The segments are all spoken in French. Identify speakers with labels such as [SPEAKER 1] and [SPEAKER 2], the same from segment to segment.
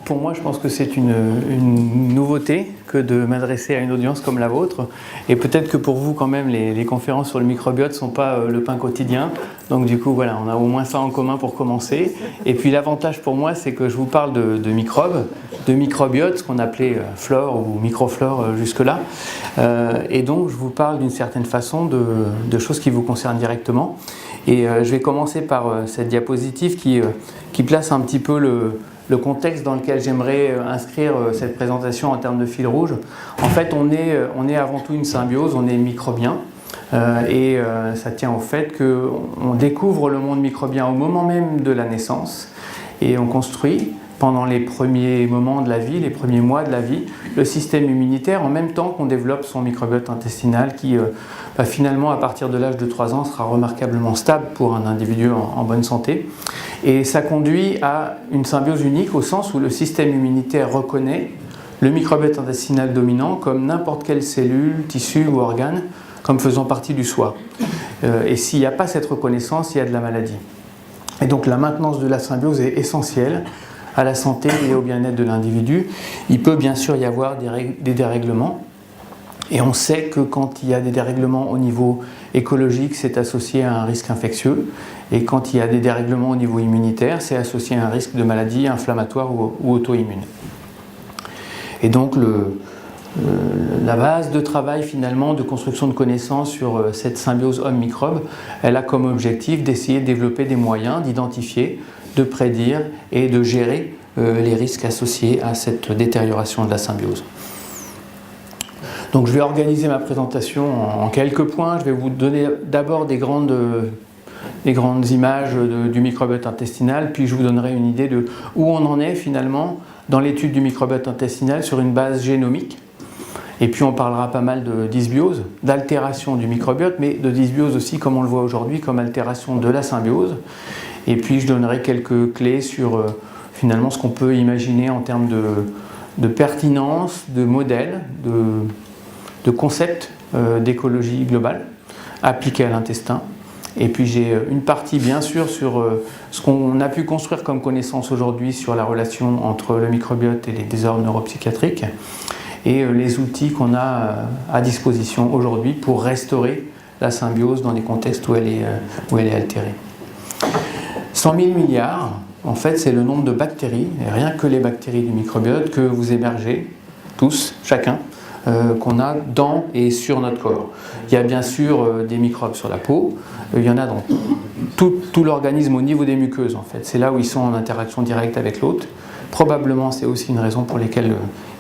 [SPEAKER 1] pour moi, je pense que c'est une nouveauté que de m'adresser à une audience comme la vôtre. Et peut-être que pour vous, quand même, les conférences sur le microbiote ne sont pas le pain quotidien. Donc du coup, voilà, on a au moins ça en commun pour commencer. Et puis l'avantage pour moi, c'est que je vous parle de microbes, de microbiote, ce qu'on appelait flore ou microflore jusque-là. Et donc, je vous parle d'une certaine façon de choses qui vous concernent directement. Et je vais commencer par cette diapositive qui place un petit peu le contexte dans lequel j'aimerais inscrire cette présentation en termes de fil rouge. En fait, on est avant tout une symbiose, on est microbien. Et ça tient au fait qu'on découvre le monde microbien au moment même de la naissance. Et on construit, pendant les premiers moments de la vie, les premiers mois de la vie, le système immunitaire en même temps qu'on développe son microbiote intestinal qui, finalement, à partir de l'âge de 3 ans, sera remarquablement stable pour un individu en bonne santé. Et ça conduit à une symbiose unique au sens où le système immunitaire reconnaît le microbiote intestinal dominant comme n'importe quelle cellule, tissu ou organe, comme faisant partie du soi. Et s'il n'y a pas cette reconnaissance, il y a de la maladie. Et donc la maintenance de la symbiose est essentielle à la santé et au bien-être de l'individu. Il peut bien sûr y avoir des dérèglements. Et on sait que quand il y a des dérèglements au niveau écologique, c'est associé à un risque infectieux. Et quand il y a des dérèglements au niveau immunitaire, c'est associé à un risque de maladie inflammatoire ou auto-immune. Et donc la base de travail finalement de construction de connaissances sur cette symbiose homme-microbe, elle a comme objectif d'essayer de développer des moyens d'identifier, de prédire et de gérer les risques associés à cette détérioration de la symbiose. Donc je vais organiser ma présentation en quelques points. Je vais vous donner d'abord des grandes images du microbiote intestinal, puis je vous donnerai une idée de où on en est finalement dans l'étude du microbiote intestinal sur une base génomique. Et puis on parlera pas mal de dysbiose, d'altération du microbiote, mais de dysbiose aussi, comme on le voit aujourd'hui, comme altération de la symbiose. Et puis je donnerai quelques clés sur finalement ce qu'on peut imaginer en termes de pertinence, de modèles, de concepts d'écologie globale appliqués à l'intestin. Et puis j'ai une partie bien sûr sur ce qu'on a pu construire comme connaissance aujourd'hui sur la relation entre le microbiote et les désordres neuropsychiatriques et les outils qu'on a à disposition aujourd'hui pour restaurer la symbiose dans des contextes où elle est altérée. 100 000 milliards, en fait, c'est le nombre de bactéries, et rien que les bactéries du microbiote que vous hébergez, tous, chacun, qu'on a dans et sur notre corps. Il y a bien sûr des microbes sur la peau, il y en a dans tout l'organisme au niveau des muqueuses, en fait. C'est là où ils sont en interaction directe avec l'hôte. Probablement, c'est aussi une raison pour laquelle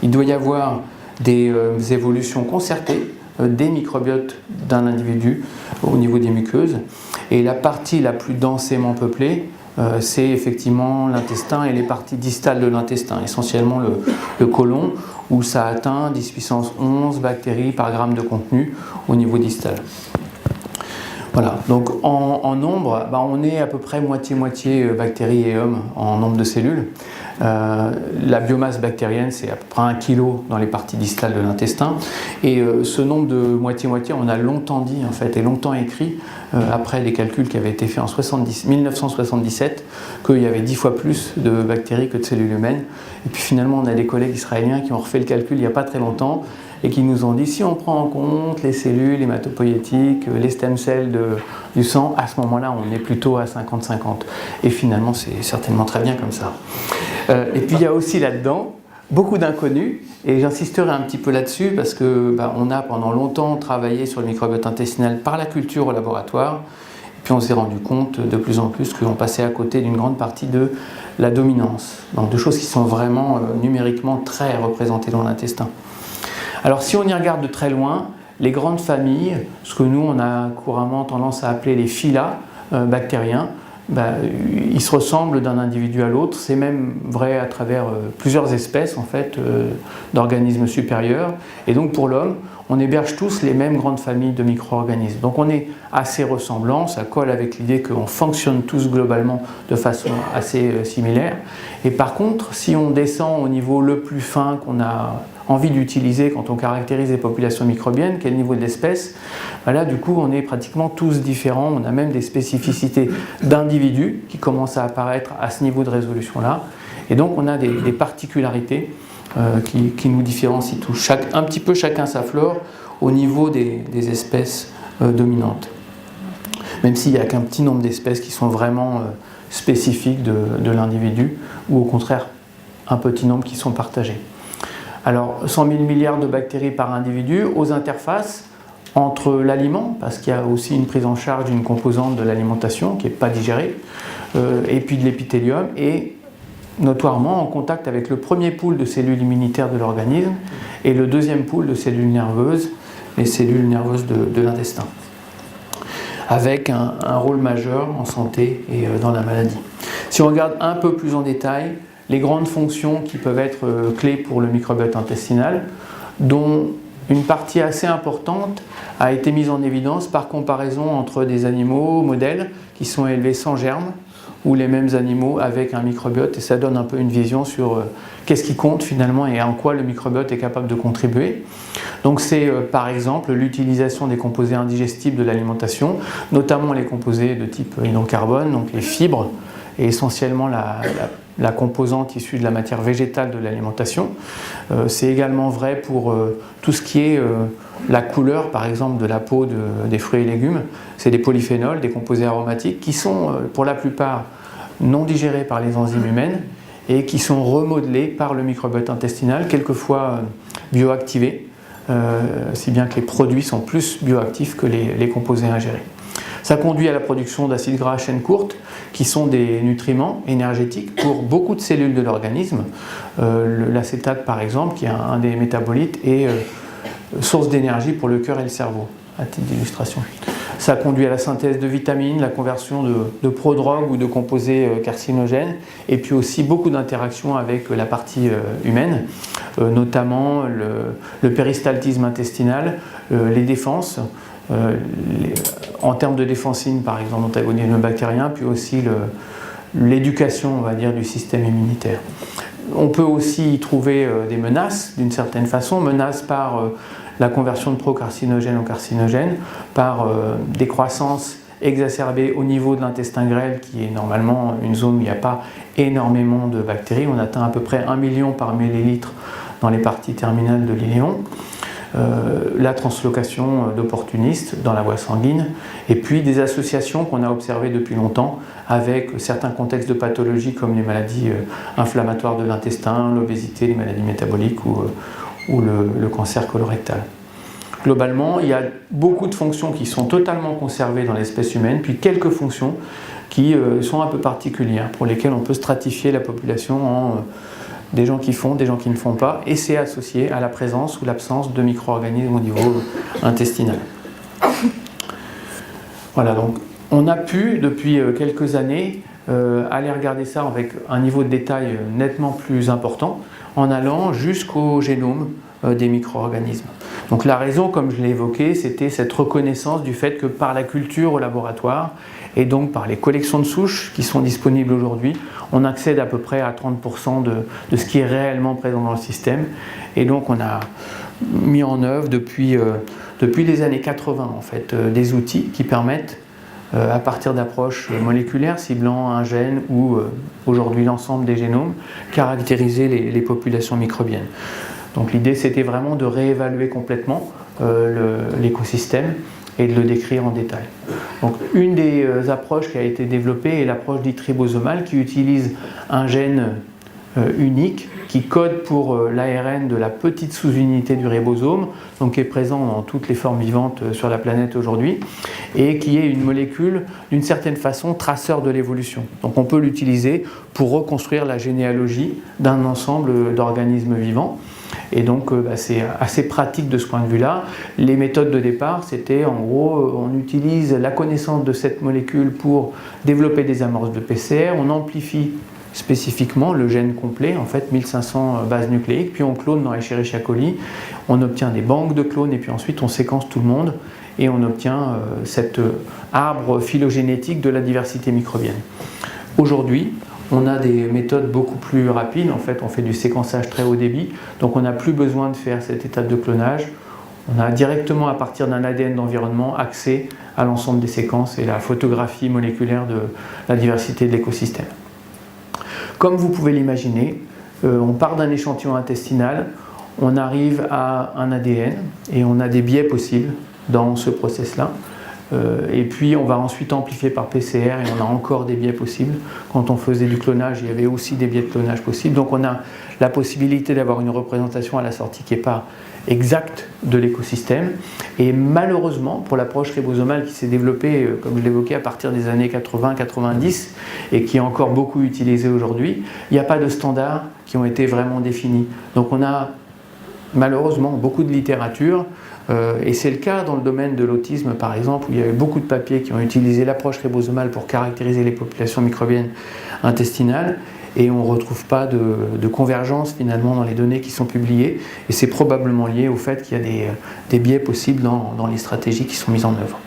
[SPEAKER 1] il doit y avoir des évolutions concertées des microbiotes d'un individu au niveau des muqueuses. Et la partie la plus densément peuplée, c'est effectivement l'intestin et les parties distales de l'intestin, essentiellement le côlon, où ça atteint 10 puissance 11 bactéries par gramme de contenu au niveau distal. Voilà, donc en nombre, on est à peu près moitié-moitié bactéries et hommes en nombre de cellules. La biomasse bactérienne, c'est à peu près 1 kg dans les parties distales de l'intestin. Et ce nombre de moitié-moitié, on a longtemps dit en fait, et longtemps écrit, après les calculs qui avaient été faits en 1977, qu'il y avait 10 fois plus de bactéries que de cellules humaines. Et puis finalement, on a des collègues israéliens qui ont refait le calcul il n'y a pas très longtemps, et qui nous ont dit, si on prend en compte les cellules hématopoïétiques, les stem cells du sang, à ce moment-là, on est plutôt à 50-50. Et finalement, c'est certainement très bien comme ça. Et puis, il y a aussi là-dedans beaucoup d'inconnus, et j'insisterai un petit peu là-dessus, parce que on a pendant longtemps travaillé sur le microbiote intestinal par la culture au laboratoire, et puis on s'est rendu compte de plus en plus qu'on passait à côté d'une grande partie de la dominance, donc de choses qui sont vraiment numériquement très représentées dans l'intestin. Alors si on y regarde de très loin, les grandes familles, ce que nous on a couramment tendance à appeler les phyla bactériens, ils se ressemblent d'un individu à l'autre. C'est même vrai à travers plusieurs espèces en fait, d'organismes supérieurs. Et donc pour l'homme, on héberge tous les mêmes grandes familles de micro-organismes. Donc on est assez ressemblant, ça colle avec l'idée qu'on fonctionne tous globalement de façon assez similaire. Et par contre, si on descend au niveau le plus fin qu'on a envie d'utiliser quand on caractérise les populations microbiennes, quel niveau de l'espèce, là du coup on est pratiquement tous différents, on a même des spécificités d'individus qui commencent à apparaître à ce niveau de résolution là, Et donc on a des particularités qui nous différencient tous, un petit peu chacun sa flore au niveau des espèces dominantes. Même s'il n'y a qu'un petit nombre d'espèces qui sont vraiment spécifiques de l'individu, ou au contraire un petit nombre qui sont partagés. Alors 100 000 milliards de bactéries par individu, aux interfaces entre l'aliment, parce qu'il y a aussi une prise en charge d'une composante de l'alimentation qui n'est pas digérée, et puis de l'épithélium, et notoirement en contact avec le premier pool de cellules immunitaires de l'organisme et le deuxième pool de cellules nerveuses, les cellules nerveuses de l'intestin, avec un rôle majeur en santé et dans la maladie. Si on regarde un peu plus en détail, les grandes fonctions qui peuvent être clés pour le microbiote intestinal, dont une partie assez importante a été mise en évidence par comparaison entre des animaux modèles qui sont élevés sans germes ou les mêmes animaux avec un microbiote, et ça donne un peu une vision sur qu'est-ce qui compte finalement et en quoi le microbiote est capable de contribuer. Donc c'est par exemple l'utilisation des composés indigestibles de l'alimentation, notamment les composés de type hydrocarbone, donc les fibres, et essentiellement la composante issue de la matière végétale de l'alimentation. C'est également vrai pour tout ce qui est la couleur, par exemple, de la peau des fruits et légumes. C'est des polyphénols, des composés aromatiques, qui sont pour la plupart non digérés par les enzymes humaines et qui sont remodelés par le microbiote intestinal, quelquefois bioactivés, si bien que les produits sont plus bioactifs que les composés ingérés. Ça conduit à la production d'acides gras à chaîne courte, qui sont des nutriments énergétiques pour beaucoup de cellules de l'organisme. L'acétate, par exemple, qui est un des métabolites, est source d'énergie pour le cœur et le cerveau, à titre d'illustration. Ça conduit à la synthèse de vitamines, la conversion de prodrogues ou de composés carcinogènes, et puis aussi beaucoup d'interactions avec la partie humaine, notamment le péristaltisme intestinal, les défenses, en termes de défensine, par exemple, d'antagonisme bactérien, puis aussi l'éducation, on va dire, du système immunitaire. On peut aussi y trouver des menaces, d'une certaine façon, menaces par la conversion de procarcinogènes en carcinogènes, par des croissances exacerbées au niveau de l'intestin grêle, qui est normalement une zone où il n'y a pas énormément de bactéries. On atteint à peu près 1 million par millilitre dans les parties terminales de l'iléon. La translocation d'opportunistes dans la voie sanguine, et puis des associations qu'on a observées depuis longtemps avec certains contextes de pathologie comme les maladies inflammatoires de l'intestin, l'obésité, les maladies métaboliques ou le cancer colorectal. Globalement, il y a beaucoup de fonctions qui sont totalement conservées dans l'espèce humaine, puis quelques fonctions qui sont un peu particulières, pour lesquelles on peut stratifier la population en des gens qui font, des gens qui ne font pas, et c'est associé à la présence ou l'absence de micro-organismes au niveau intestinal. Voilà, donc on a pu, depuis quelques années, aller regarder ça avec un niveau de détail nettement plus important, en allant jusqu'au génome des micro-organismes. Donc la raison, comme je l'ai évoqué, c'était cette reconnaissance du fait que par la culture au laboratoire, et donc par les collections de souches qui sont disponibles aujourd'hui, on accède à peu près à 30% de ce qui est réellement présent dans le système. Et donc on a mis en œuvre depuis les années 80 en fait, des outils qui permettent, à partir d'approches moléculaires ciblant un gène ou aujourd'hui l'ensemble des génomes, caractériser les populations microbiennes. Donc l'idée c'était vraiment de réévaluer complètement l'écosystème et de le décrire en détail. Donc une des approches qui a été développée est l'approche dite ribosomale, qui utilise un gène unique qui code pour l'ARN de la petite sous-unité du ribosome, donc qui est présent dans toutes les formes vivantes sur la planète aujourd'hui, et qui est une molécule d'une certaine façon traceur de l'évolution. Donc on peut l'utiliser pour reconstruire la généalogie d'un ensemble d'organismes vivants. Et donc c'est assez pratique de ce point de vue-là. Les méthodes de départ, c'était en gros, on utilise la connaissance de cette molécule pour développer des amorces de PCR, on amplifie spécifiquement le gène complet, en fait 1500 bases nucléiques, puis on clone dans Escherichia coli, on obtient des banques de clones et puis ensuite on séquence tout le monde et on obtient cet arbre phylogénétique de la diversité microbienne. Aujourd'hui, on a des méthodes beaucoup plus rapides, en fait on fait du séquençage très haut débit, donc on n'a plus besoin de faire cette étape de clonage, on a directement à partir d'un ADN d'environnement accès à l'ensemble des séquences et la photographie moléculaire de la diversité de l'écosystème. Comme vous pouvez l'imaginer, on part d'un échantillon intestinal, on arrive à un ADN et on a des biais possibles dans ce process-là. Et puis on va ensuite amplifier par PCR et on a encore des biais possibles. Quand on faisait du clonage, il y avait aussi des biais de clonage possibles. Donc on a la possibilité d'avoir une représentation à la sortie qui n'est pas exacte de l'écosystème. Et malheureusement, pour l'approche ribosomale qui s'est développée, comme je l'évoquais, à partir des années 80-90 et qui est encore beaucoup utilisée aujourd'hui, il n'y a pas de standards qui ont été vraiment définis. Donc on a malheureusement beaucoup de littérature. Et c'est le cas dans le domaine de l'autisme, par exemple, où il y a eu beaucoup de papiers qui ont utilisé l'approche ribosomale pour caractériser les populations microbiennes intestinales, et on ne retrouve pas de convergence finalement dans les données qui sont publiées, et c'est probablement lié au fait qu'il y a des biais possibles dans les stratégies qui sont mises en œuvre.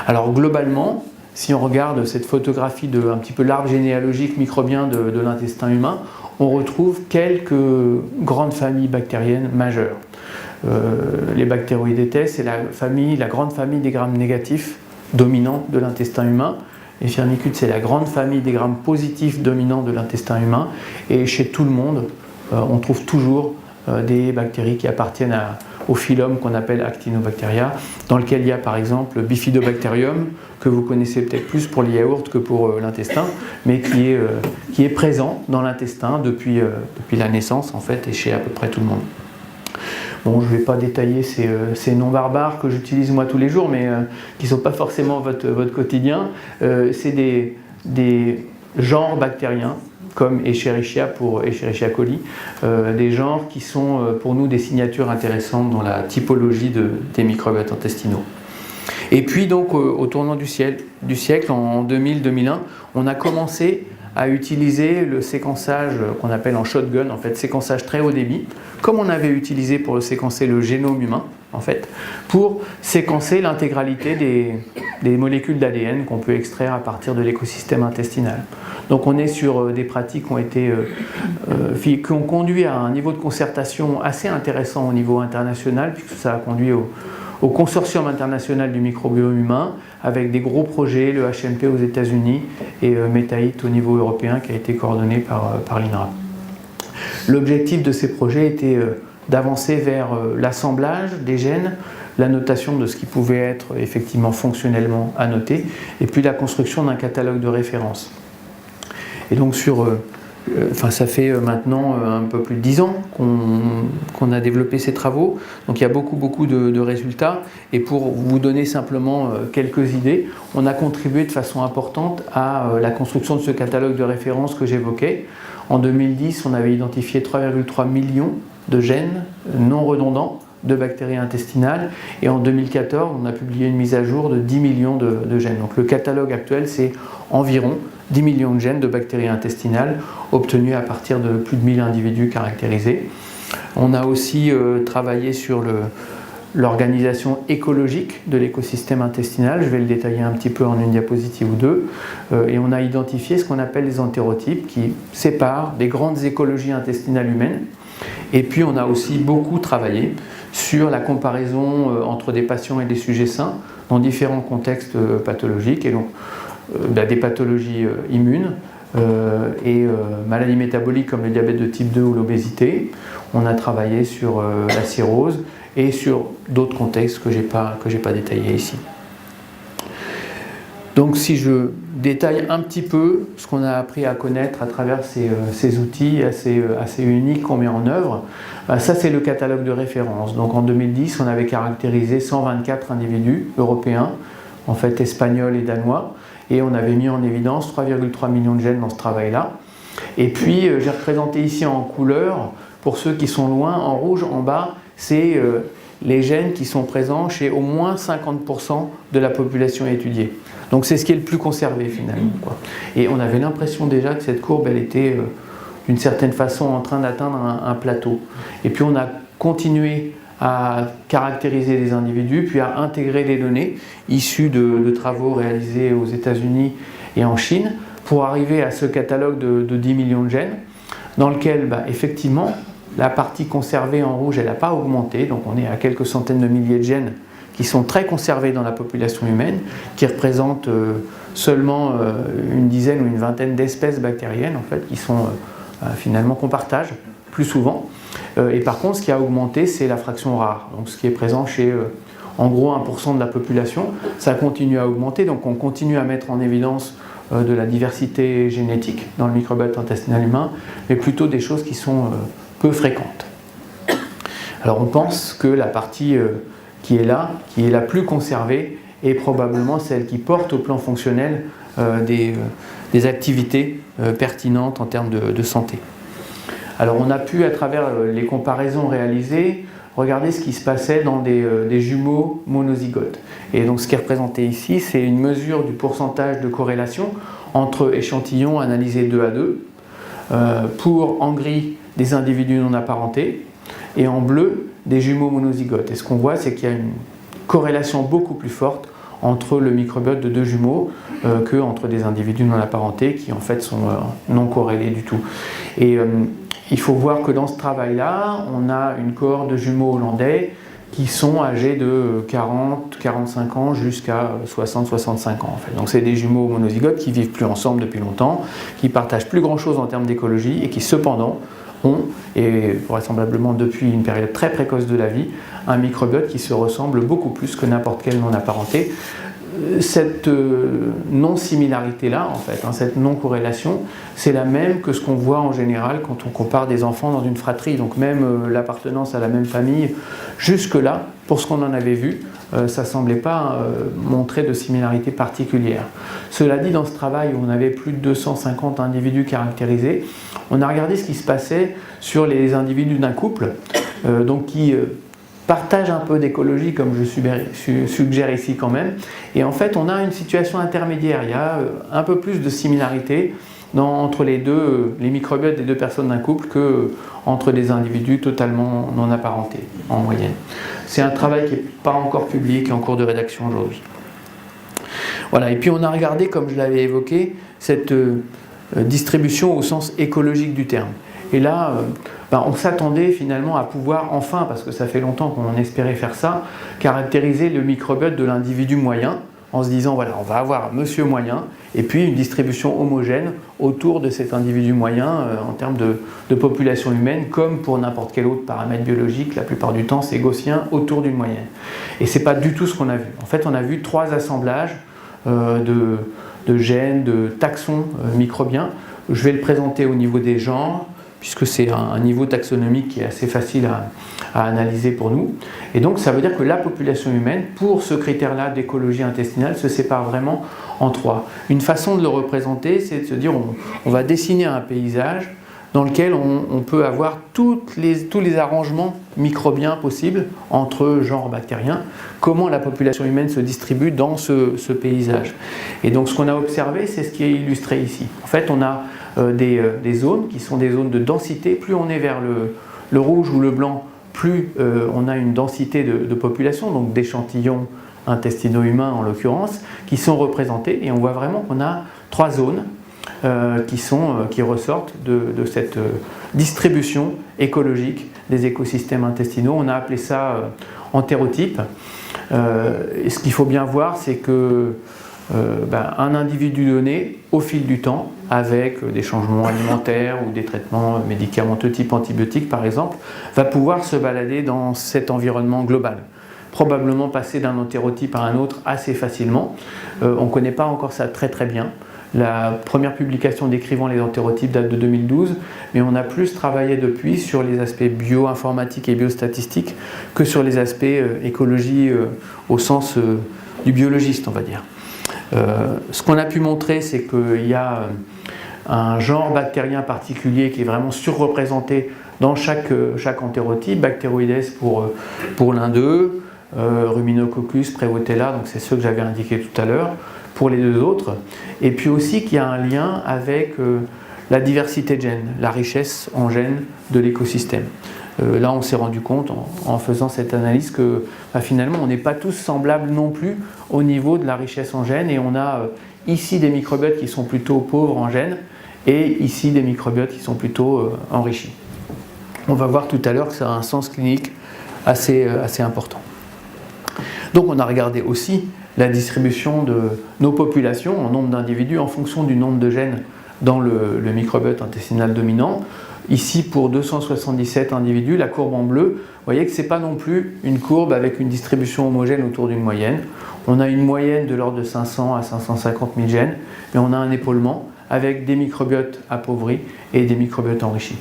[SPEAKER 1] Alors globalement, si on regarde cette photographie de un petit peu l'arbre généalogique microbien de l'intestin humain, on retrouve quelques grandes familles bactériennes majeures. Les Bacteroidetes, c'est la grande famille des grammes négatifs dominants de l'intestin humain. Les Firmicutes, c'est la grande famille des grammes positifs dominants de l'intestin humain. Et chez tout le monde, on trouve toujours des bactéries qui appartiennent au phylum qu'on appelle Actinobacteria, dans lequel il y a par exemple le Bifidobacterium, que vous connaissez peut-être plus pour les yaourts que pour l'intestin, mais qui est présent dans l'intestin depuis la naissance en fait, et chez à peu près tout le monde. Bon, je ne vais pas détailler ces noms barbares que j'utilise moi tous les jours, mais qui ne sont pas forcément votre quotidien. C'est des genres bactériens, comme Escherichia pour Escherichia coli, des genres qui sont pour nous des signatures intéressantes dans la typologie des microbiotes intestinaux. Et puis donc au tournant du siècle, en 2000-2001, on a commencé à utiliser le séquençage qu'on appelle en shotgun, en fait, séquençage très haut débit, comme on avait utilisé pour séquencer le génome humain, en fait, pour séquencer l'intégralité des molécules d'ADN qu'on peut extraire à partir de l'écosystème intestinal. Donc on est sur des pratiques qui ont conduit à un niveau de concertation assez intéressant au niveau international, puisque ça a conduit au Consortium international du microbiome humain, avec des gros projets, le HMP aux États-Unis et Metaït au niveau européen, qui a été coordonné par l'INRA. L'objectif de ces projets était d'avancer vers l'assemblage des gènes, la notation de ce qui pouvait être effectivement fonctionnellement annoté, et puis la construction d'un catalogue de référence. Et donc ça fait maintenant un peu plus de 10 ans qu'on a développé ces travaux, donc il y a beaucoup de résultats, et pour vous donner simplement quelques idées, on a contribué de façon importante à la construction de ce catalogue de référence que j'évoquais. En 2010, on avait identifié 3,3 millions de gènes non redondants de bactéries intestinales, et en 2014, on a publié une mise à jour de 10 millions de gènes. Donc le catalogue actuel, c'est environ 10 millions de gènes de bactéries intestinales obtenus à partir de plus de 1000 individus caractérisés. On a aussi travaillé sur l'organisation écologique de l'écosystème intestinal, je vais le détailler un petit peu en une diapositive ou deux, et on a identifié ce qu'on appelle les entérotypes qui séparent des grandes écologies intestinales humaines. Et puis on a aussi beaucoup travaillé sur la comparaison entre des patients et des sujets sains dans différents contextes pathologiques, et donc des pathologies immunes et maladies métaboliques comme le diabète de type 2 ou l'obésité. On a travaillé sur la cirrhose et sur d'autres contextes que j'ai pas détaillés ici. Donc si je détaille un petit peu ce qu'on a appris à connaître à travers ces outils assez uniques qu'on met en œuvre, ça c'est le catalogue de référence. Donc en 2010, on avait caractérisé 124 individus européens, en fait espagnols et danois, et on avait mis en évidence 3,3 millions de gènes dans ce travail-là. Et puis j'ai représenté ici en couleur, pour ceux qui sont loin, en rouge en bas, c'est les gènes qui sont présents chez au moins 50% de la population étudiée. Donc c'est ce qui est le plus conservé finalement, quoi. Et on avait l'impression déjà que cette courbe, elle était d'une certaine façon en train d'atteindre un plateau. Et puis on a continué à caractériser les individus, puis à intégrer des données issues de travaux réalisés aux États-Unis et en Chine, pour arriver à ce catalogue de 10 millions de gènes, dans lequel effectivement la partie conservée en rouge, elle n'a pas augmenté, donc on est à quelques centaines de milliers de gènes qui sont très conservés dans la population humaine, qui représentent seulement une dizaine ou une vingtaine d'espèces bactériennes en fait, qui sont finalement qu'on partage plus souvent. Et par contre, ce qui a augmenté, c'est la fraction rare, donc ce qui est présent chez en gros 1% de la population. Ça continue à augmenter, donc on continue à mettre en évidence de la diversité génétique dans le microbiote intestinal humain, mais plutôt des choses qui sont peu fréquentes. Alors on pense que la partie qui est là, qui est la plus conservée, est probablement celle qui porte au plan fonctionnel des activités pertinentes en termes de santé. Alors on a pu, à travers les comparaisons réalisées, regarder ce qui se passait dans des jumeaux monozygotes. Et donc ce qui est représenté ici, c'est une mesure du pourcentage de corrélation entre échantillons analysés 2 à 2, pour en gris des individus non apparentés, et en bleu des jumeaux monozygotes. Et ce qu'on voit, c'est qu'il y a une corrélation beaucoup plus forte entre le microbiote de 2 jumeaux qu'entre des individus non apparentés qui en fait sont non corrélés du tout. Et il faut voir que dans ce travail-là, on a une cohorte de jumeaux hollandais qui sont âgés de 40-45 ans jusqu'à 60-65 ans. En fait. Donc c'est des jumeaux monozygotes qui vivent plus ensemble depuis longtemps, qui partagent plus grand-chose en termes d'écologie et qui cependant ont, et vraisemblablement depuis une période très précoce de la vie, un microbiote qui se ressemble beaucoup plus que n'importe quel non apparenté. Cette non-similarité-là, en fait, cette non-corrélation, c'est la même que ce qu'on voit en général quand on compare des enfants dans une fratrie. Donc même l'appartenance à la même famille, jusque-là, pour ce qu'on en avait vu, ça ne semblait pas montrer de similarité particulière. Cela dit, dans ce travail où on avait plus de 250 individus caractérisés, on a regardé ce qui se passait sur les individus d'un couple, donc qui partagent un peu d'écologie, comme je suggère ici quand même. Et en fait, on a une situation intermédiaire. Il y a un peu plus de similarité entre les microbiotes des 2 personnes d'un couple qu'entre des individus totalement non apparentés, en moyenne. C'est un travail qui n'est pas encore publié, qui est en cours de rédaction aujourd'hui. Voilà. Et puis on a regardé, comme je l'avais évoqué, cette distribution au sens écologique du terme. Et là, on s'attendait finalement à pouvoir enfin, parce que ça fait longtemps qu'on espérait faire ça, caractériser le microbiote de l'individu moyen, en se disant, voilà, on va avoir monsieur moyen, et puis une distribution homogène autour de cet individu moyen en termes de population humaine, comme pour n'importe quel autre paramètre biologique, la plupart du temps c'est gaussien, autour d'une moyenne. Et c'est pas du tout ce qu'on a vu. En fait, on a vu 3 assemblages de gènes, de taxons microbiens. Je vais le présenter au niveau des genres, puisque c'est un niveau taxonomique qui est assez facile à analyser pour nous. Et donc ça veut dire que la population humaine, pour ce critère-là d'écologie intestinale, se sépare vraiment en 3. Une façon de le représenter, c'est de se dire on va dessiner un paysage dans lequel on peut avoir tous les arrangements microbiens possibles entre genres bactériens, comment la population humaine se distribue dans ce paysage. Et donc ce qu'on a observé, c'est ce qui est illustré ici. En fait, on a des zones qui sont des zones de densité. Plus on est vers le rouge ou le blanc, plus on a une densité de population, donc d'échantillons intestinaux humains en l'occurrence, qui sont représentés. Et on voit vraiment qu'on a 3 zones qui ressortent de cette distribution écologique des écosystèmes intestinaux. On a appelé ça entérotype. Et ce qu'il faut bien voir, c'est que un individu donné, au fil du temps, avec des changements alimentaires ou des traitements médicamenteux type antibiotiques par exemple, va pouvoir se balader dans cet environnement global. Probablement passer d'un entérotype à un autre assez facilement. On ne connaît pas encore ça très très bien. La première publication décrivant les entérotypes date de 2012, mais on a plus travaillé depuis sur les aspects bioinformatiques et biostatistiques que sur les aspects écologie au sens du biologiste, on va dire. Ce qu'on a pu montrer, c'est qu'il y a un genre bactérien particulier qui est vraiment surreprésenté dans chaque entérotype, Bacteroides pour l'un d'eux, Ruminococcus, Prevotella, donc c'est ceux que j'avais indiqués tout à l'heure, pour les 2 autres, et puis aussi qu'il y a un lien avec la diversité de gènes, la richesse en gènes de l'écosystème. Là, on s'est rendu compte en faisant cette analyse que finalement, on n'est pas tous semblables non plus au niveau de la richesse en gènes, et on a ici des microbiotes qui sont plutôt pauvres en gènes, et ici des microbiotes qui sont plutôt enrichis. On va voir tout à l'heure que ça a un sens clinique assez important. Donc on a regardé aussi la distribution de nos populations en nombre d'individus en fonction du nombre de gènes dans le microbiote intestinal dominant. Ici, pour 277 individus, la courbe en bleu, vous voyez que ce n'est pas non plus une courbe avec une distribution homogène autour d'une moyenne. On a une moyenne de l'ordre de 500 à 550 000 gènes, mais on a un épaulement avec des microbiotes appauvris et des microbiotes enrichis.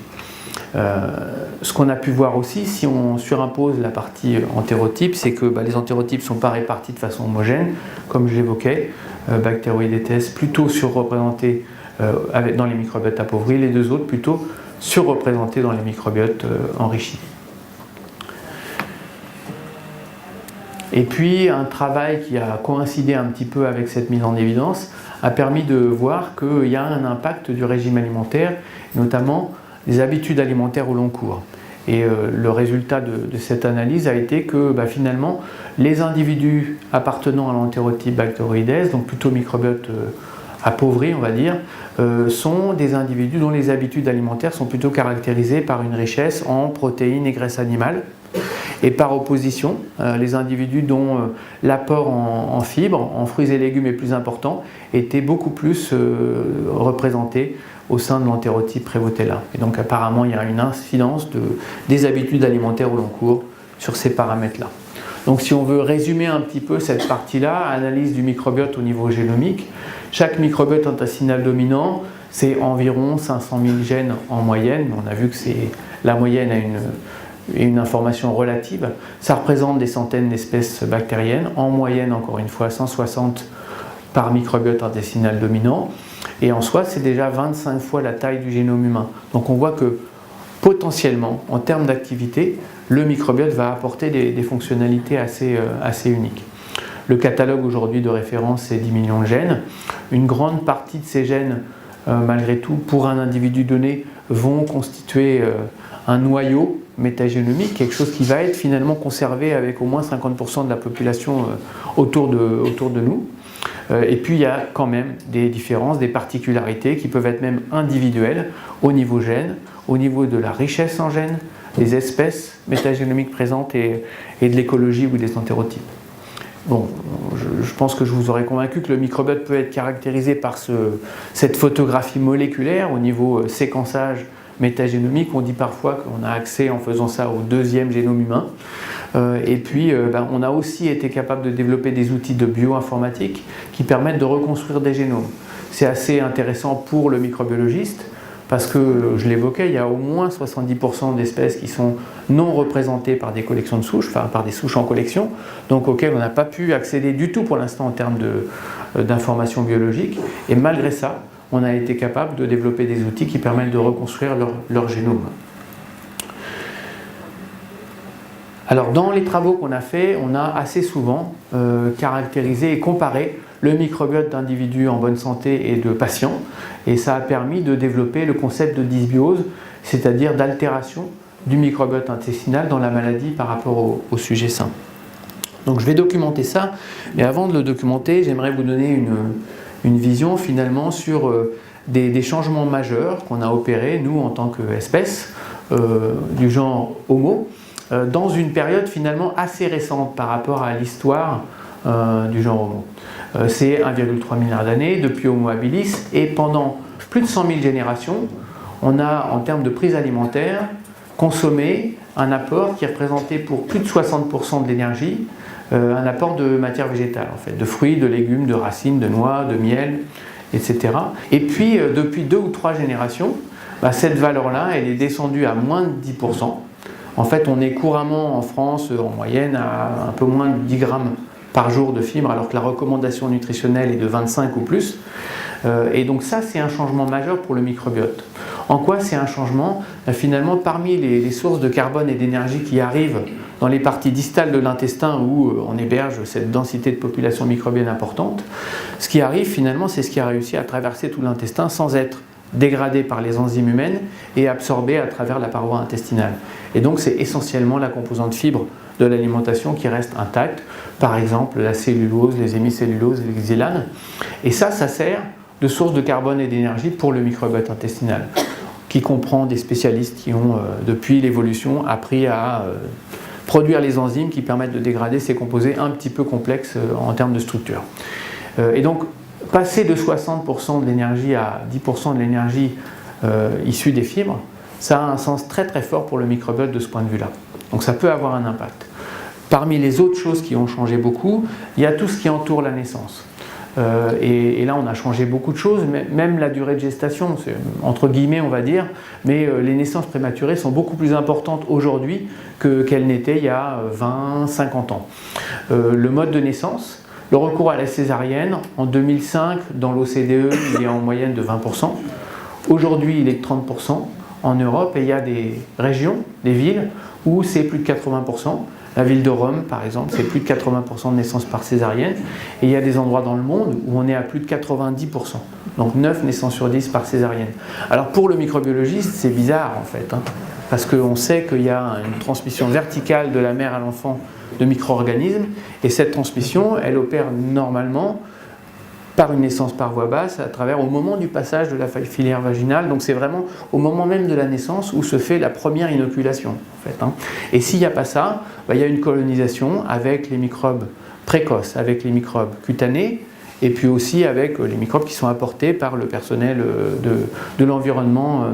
[SPEAKER 1] Ce qu'on a pu voir aussi, si on surimpose la partie entérotype, c'est que les entérotypes ne sont pas répartis de façon homogène, comme je l'évoquais, Bacteroidetes plutôt surreprésentés dans les microbiotes appauvris, les deux autres plutôt surreprésentés dans les microbiotes enrichis. Et puis un travail qui a coïncidé un petit peu avec cette mise en évidence a permis de voir qu'il y a un impact du régime alimentaire, notamment des habitudes alimentaires au long cours. Et le résultat de cette analyse a été que finalement les individus appartenant à l'entérotype Bacteroides, donc plutôt microbiote appauvris on va dire, sont des individus dont les habitudes alimentaires sont plutôt caractérisées par une richesse en protéines et graisses animales. Et par opposition, les individus dont l'apport en fibres, en fruits et légumes est plus important, étaient beaucoup plus représentés au sein de l'entérotype Prevotella. Et donc apparemment, il y a une incidence des habitudes alimentaires au long cours sur ces paramètres-là. Donc si on veut résumer un petit peu cette partie-là, analyse du microbiote au niveau génomique, chaque microbiote intestinal dominant, c'est environ 500 000 gènes en moyenne. On a vu que la moyenne a une information relative. Ça représente des centaines d'espèces bactériennes, en moyenne, encore une fois, 160 par microbiote intestinal dominant. Et en soi, c'est déjà 25 fois la taille du génome humain. Donc on voit que potentiellement, en termes d'activité, le microbiote va apporter des fonctionnalités assez uniques. Le catalogue aujourd'hui de référence, c'est 10 millions de gènes. Une grande partie de ces gènes, malgré tout, pour un individu donné, vont constituer un noyau métagénomique, quelque chose qui va être finalement conservé avec au moins 50% de la population autour de nous. Et puis il y a quand même des différences, des particularités qui peuvent être même individuelles au niveau gène, au niveau de la richesse en gènes, des espèces métagénomiques présentes et de l'écologie ou des entérotypes. Bon, je pense que je vous aurais convaincu que le microbiote peut être caractérisé par cette photographie moléculaire au niveau séquençage métagénomique. On dit parfois qu'on a accès en faisant ça au deuxième génome humain. Et puis on a aussi été capable de développer des outils de bioinformatique qui permettent de reconstruire des génomes. C'est assez intéressant pour le microbiologiste parce que, je l'évoquais, il y a au moins 70% d'espèces qui sont non représentées par des collections de souches, enfin par des souches en collection, donc auxquelles on n'a pas pu accéder du tout pour l'instant en termes d'informations biologiques. Et malgré ça, on a été capable de développer des outils qui permettent de reconstruire leur génome. Alors dans les travaux qu'on a faits, on a assez souvent caractérisé et comparé le microbiote d'individus en bonne santé et de patients, et ça a permis de développer le concept de dysbiose, c'est-à-dire d'altération du microbiote intestinal dans la maladie par rapport au sujet sain. Donc je vais documenter ça, mais avant de le documenter, j'aimerais vous donner une vision finalement sur des changements majeurs qu'on a opérés, nous en tant qu'espèce du genre Homo, dans une période finalement assez récente par rapport à l'histoire du genre Homo. C'est 1,3 milliard d'années depuis Homo habilis, et pendant plus de 100 000 générations, on a en termes de prise alimentaire consommé un apport qui représentait pour plus de 60% de l'énergie un apport de matière végétale, en fait, de fruits, de légumes, de racines, de noix, de miel, etc. Et puis, depuis 2 ou 3 générations, cette valeur-là, elle est descendue à moins de 10%. En fait, on est couramment en France, en moyenne, à un peu moins de 10 grammes par jour de fibres, alors que la recommandation nutritionnelle est de 25 ou plus. Et donc ça, c'est un changement majeur pour le microbiote. En quoi c'est un changement ? Finalement, parmi les sources de carbone et d'énergie qui arrivent dans les parties distales de l'intestin où on héberge cette densité de population microbienne importante, ce qui arrive finalement, c'est ce qui a réussi à traverser tout l'intestin sans être dégradé par les enzymes humaines et absorbé à travers la paroi intestinale. Et donc c'est essentiellement la composante fibre de l'alimentation qui reste intacte, par exemple la cellulose, les hémicelluloses, les xylanes. Et ça sert de source de carbone et d'énergie pour le microbiote intestinal, qui comprend des spécialistes qui ont, depuis l'évolution, appris à produire les enzymes qui permettent de dégrader ces composés un petit peu complexes en termes de structure. Et donc, passer de 60% de l'énergie à 10% de l'énergie issue des fibres, ça a un sens très très fort pour le microbiote de ce point de vue-là. Donc ça peut avoir un impact. Parmi les autres choses qui ont changé beaucoup, il y a tout ce qui entoure la naissance. Et là, on a changé beaucoup de choses, même la durée de gestation, entre guillemets, on va dire, mais les naissances prématurées sont beaucoup plus importantes aujourd'hui qu'elles n'étaient il y a 20, 50 ans. Le mode de naissance, le recours à la césarienne, en 2005, dans l'OCDE, il est en moyenne de 20%. Aujourd'hui, il est de 30% en Europe, et il y a des régions, des villes, où c'est plus de 80%. La ville de Rome, par exemple, c'est plus de 80% de naissances par césarienne. Et il y a des endroits dans le monde où on est à plus de 90%. Donc 9 naissances sur 10 par césarienne. Alors pour le microbiologiste, c'est bizarre en fait, parce qu'on sait qu'il y a une transmission verticale de la mère à l'enfant de micro-organismes. Et cette transmission, elle opère normalement par une naissance par voie basse, au moment du passage de la filière vaginale. Donc c'est vraiment au moment même de la naissance où se fait la première inoculation. En fait, Et s'il n'y a pas ça, il y a une colonisation avec les microbes précoces, avec les microbes cutanés, et puis aussi avec les microbes qui sont apportés par le personnel de l'environnement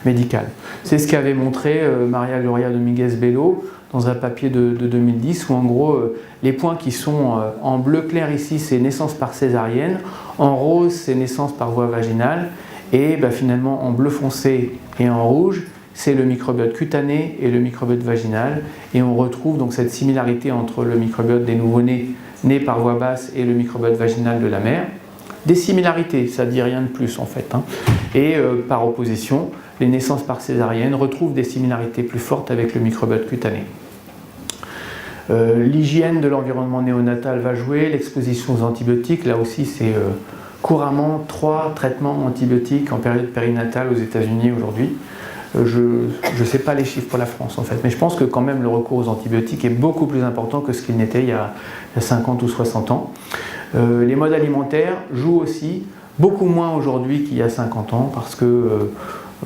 [SPEAKER 1] médical. C'est ce qu'avait montré Maria Gloria Dominguez Bello dans un papier de 2010, où en gros, les points qui sont en bleu clair ici, c'est naissance par césarienne, en rose, c'est naissance par voie vaginale, et finalement en bleu foncé et en rouge, c'est le microbiote cutané et le microbiote vaginal, et on retrouve donc cette similarité entre le microbiote des nouveau-nés nés par voie basse et le microbiote vaginal de la mère. Des similarités, ça ne dit rien de plus en fait. Et par opposition, les naissances par césarienne retrouvent des similarités plus fortes avec le microbiote cutané. L'hygiène de l'environnement néonatal va jouer, l'exposition aux antibiotiques, là aussi c'est couramment 3 traitements antibiotiques en période périnatale aux États-Unis aujourd'hui. Je ne sais pas les chiffres pour la France en fait, mais je pense que quand même le recours aux antibiotiques est beaucoup plus important que ce qu'il n'était il y a 50 ou 60 ans. Les modes alimentaires jouent aussi, beaucoup moins aujourd'hui qu'il y a 50 ans, parce que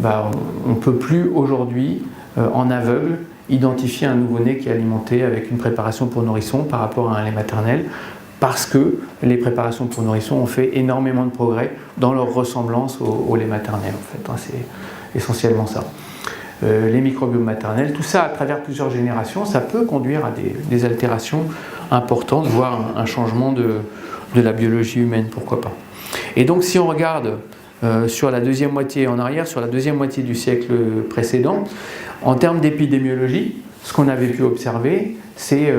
[SPEAKER 1] on ne peut plus aujourd'hui, en aveugle, identifier un nouveau-né qui est alimenté avec une préparation pour nourrisson par rapport à un lait maternel, parce que les préparations pour nourrissons ont fait énormément de progrès dans leur ressemblance au lait maternel en fait. C'est essentiellement ça. Les microbiomes maternels, tout ça à travers plusieurs générations, ça peut conduire à des altérations importantes, voire un changement de la biologie humaine, pourquoi pas. Et donc si on regarde sur la deuxième moitié en arrière, sur la deuxième moitié du siècle précédent, en termes d'épidémiologie, ce qu'on avait pu observer, c'est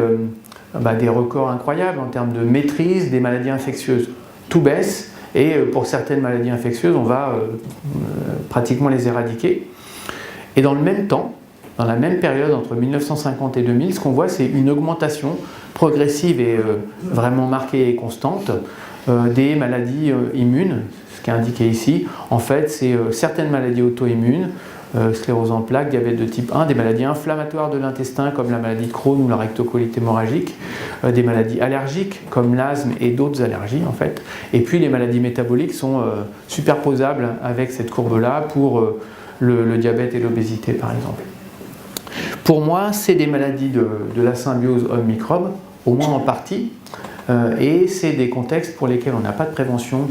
[SPEAKER 1] des records incroyables en termes de maîtrise des maladies infectieuses. Tout baisse, et pour certaines maladies infectieuses, on va pratiquement les éradiquer. Et dans le même temps, dans la même période, entre 1950 et 2000, ce qu'on voit, c'est une augmentation progressive et vraiment marquée et constante des maladies immunes, ce qui est indiqué ici. En fait, c'est certaines maladies auto-immunes, sclérose en plaques, diabète de type 1, des maladies inflammatoires de l'intestin comme la maladie de Crohn ou la rectocolite hémorragique, des maladies allergiques comme l'asthme et d'autres allergies en fait. Et puis les maladies métaboliques sont superposables avec cette courbe-là pour le diabète et l'obésité par exemple. Pour moi, c'est des maladies de la symbiose homme-microbe, au moins en partie, et c'est des contextes pour lesquels on n'a pas de prévention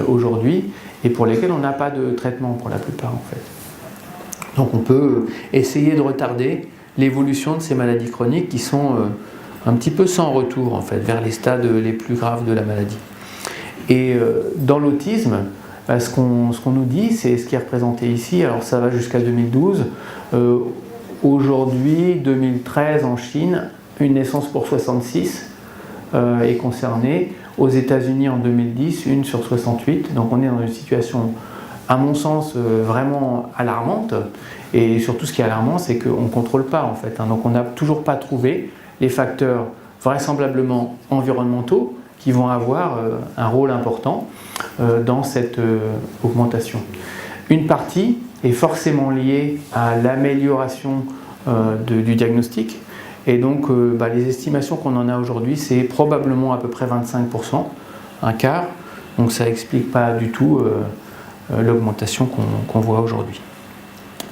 [SPEAKER 1] aujourd'hui et pour lesquels on n'a pas de traitement pour la plupart en fait. Donc on peut essayer de retarder l'évolution de ces maladies chroniques qui sont un petit peu sans retour en fait, vers les stades les plus graves de la maladie. Et dans l'autisme, ce qu'on nous dit, c'est ce qui est représenté ici, alors ça va jusqu'à 2012. Aujourd'hui, 2013 en Chine, une naissance pour 66 est concernée. Aux États-Unis en 2010, une sur 68. Donc on est dans une situation, à mon sens, vraiment alarmante. Et surtout, ce qui est alarmant, c'est qu'on ne contrôle pas, en fait. Donc on n'a toujours pas trouvé les facteurs vraisemblablement environnementaux qui vont avoir un rôle important dans cette augmentation. Une partie est forcément liée à l'amélioration du diagnostic. Et donc, les estimations qu'on en a aujourd'hui, c'est probablement à peu près 25%, un quart. Donc ça n'explique pas du tout l'augmentation qu'on voit aujourd'hui.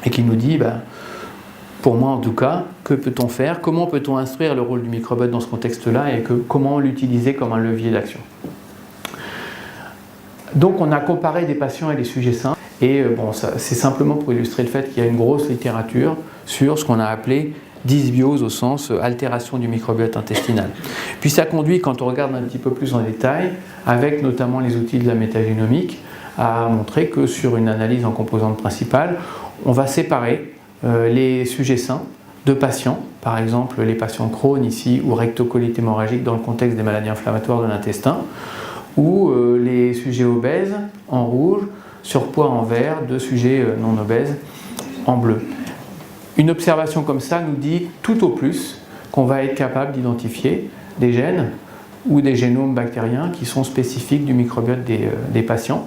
[SPEAKER 1] Et qui nous dit, pour moi en tout cas, que peut-on faire, comment peut-on instruire le rôle du microbiote dans ce contexte-là et comment l'utiliser comme un levier d'action. Donc on a comparé des patients et des sujets sains et c'est simplement pour illustrer le fait qu'il y a une grosse littérature sur ce qu'on a appelé dysbiose au sens altération du microbiote intestinal. Puis ça conduit, quand on regarde un petit peu plus en détail, avec notamment les outils de la métagénomique, à montrer que sur une analyse en composantes principales, on va séparer les sujets sains de patients, par exemple les patients Crohn ici ou rectocolite hémorragique dans le contexte des maladies inflammatoires de l'intestin, ou les sujets obèses en rouge, surpoids en vert, de sujets non obèses en bleu. Une observation comme ça nous dit tout au plus qu'on va être capable d'identifier des gènes ou des génomes bactériens qui sont spécifiques du microbiote des patients.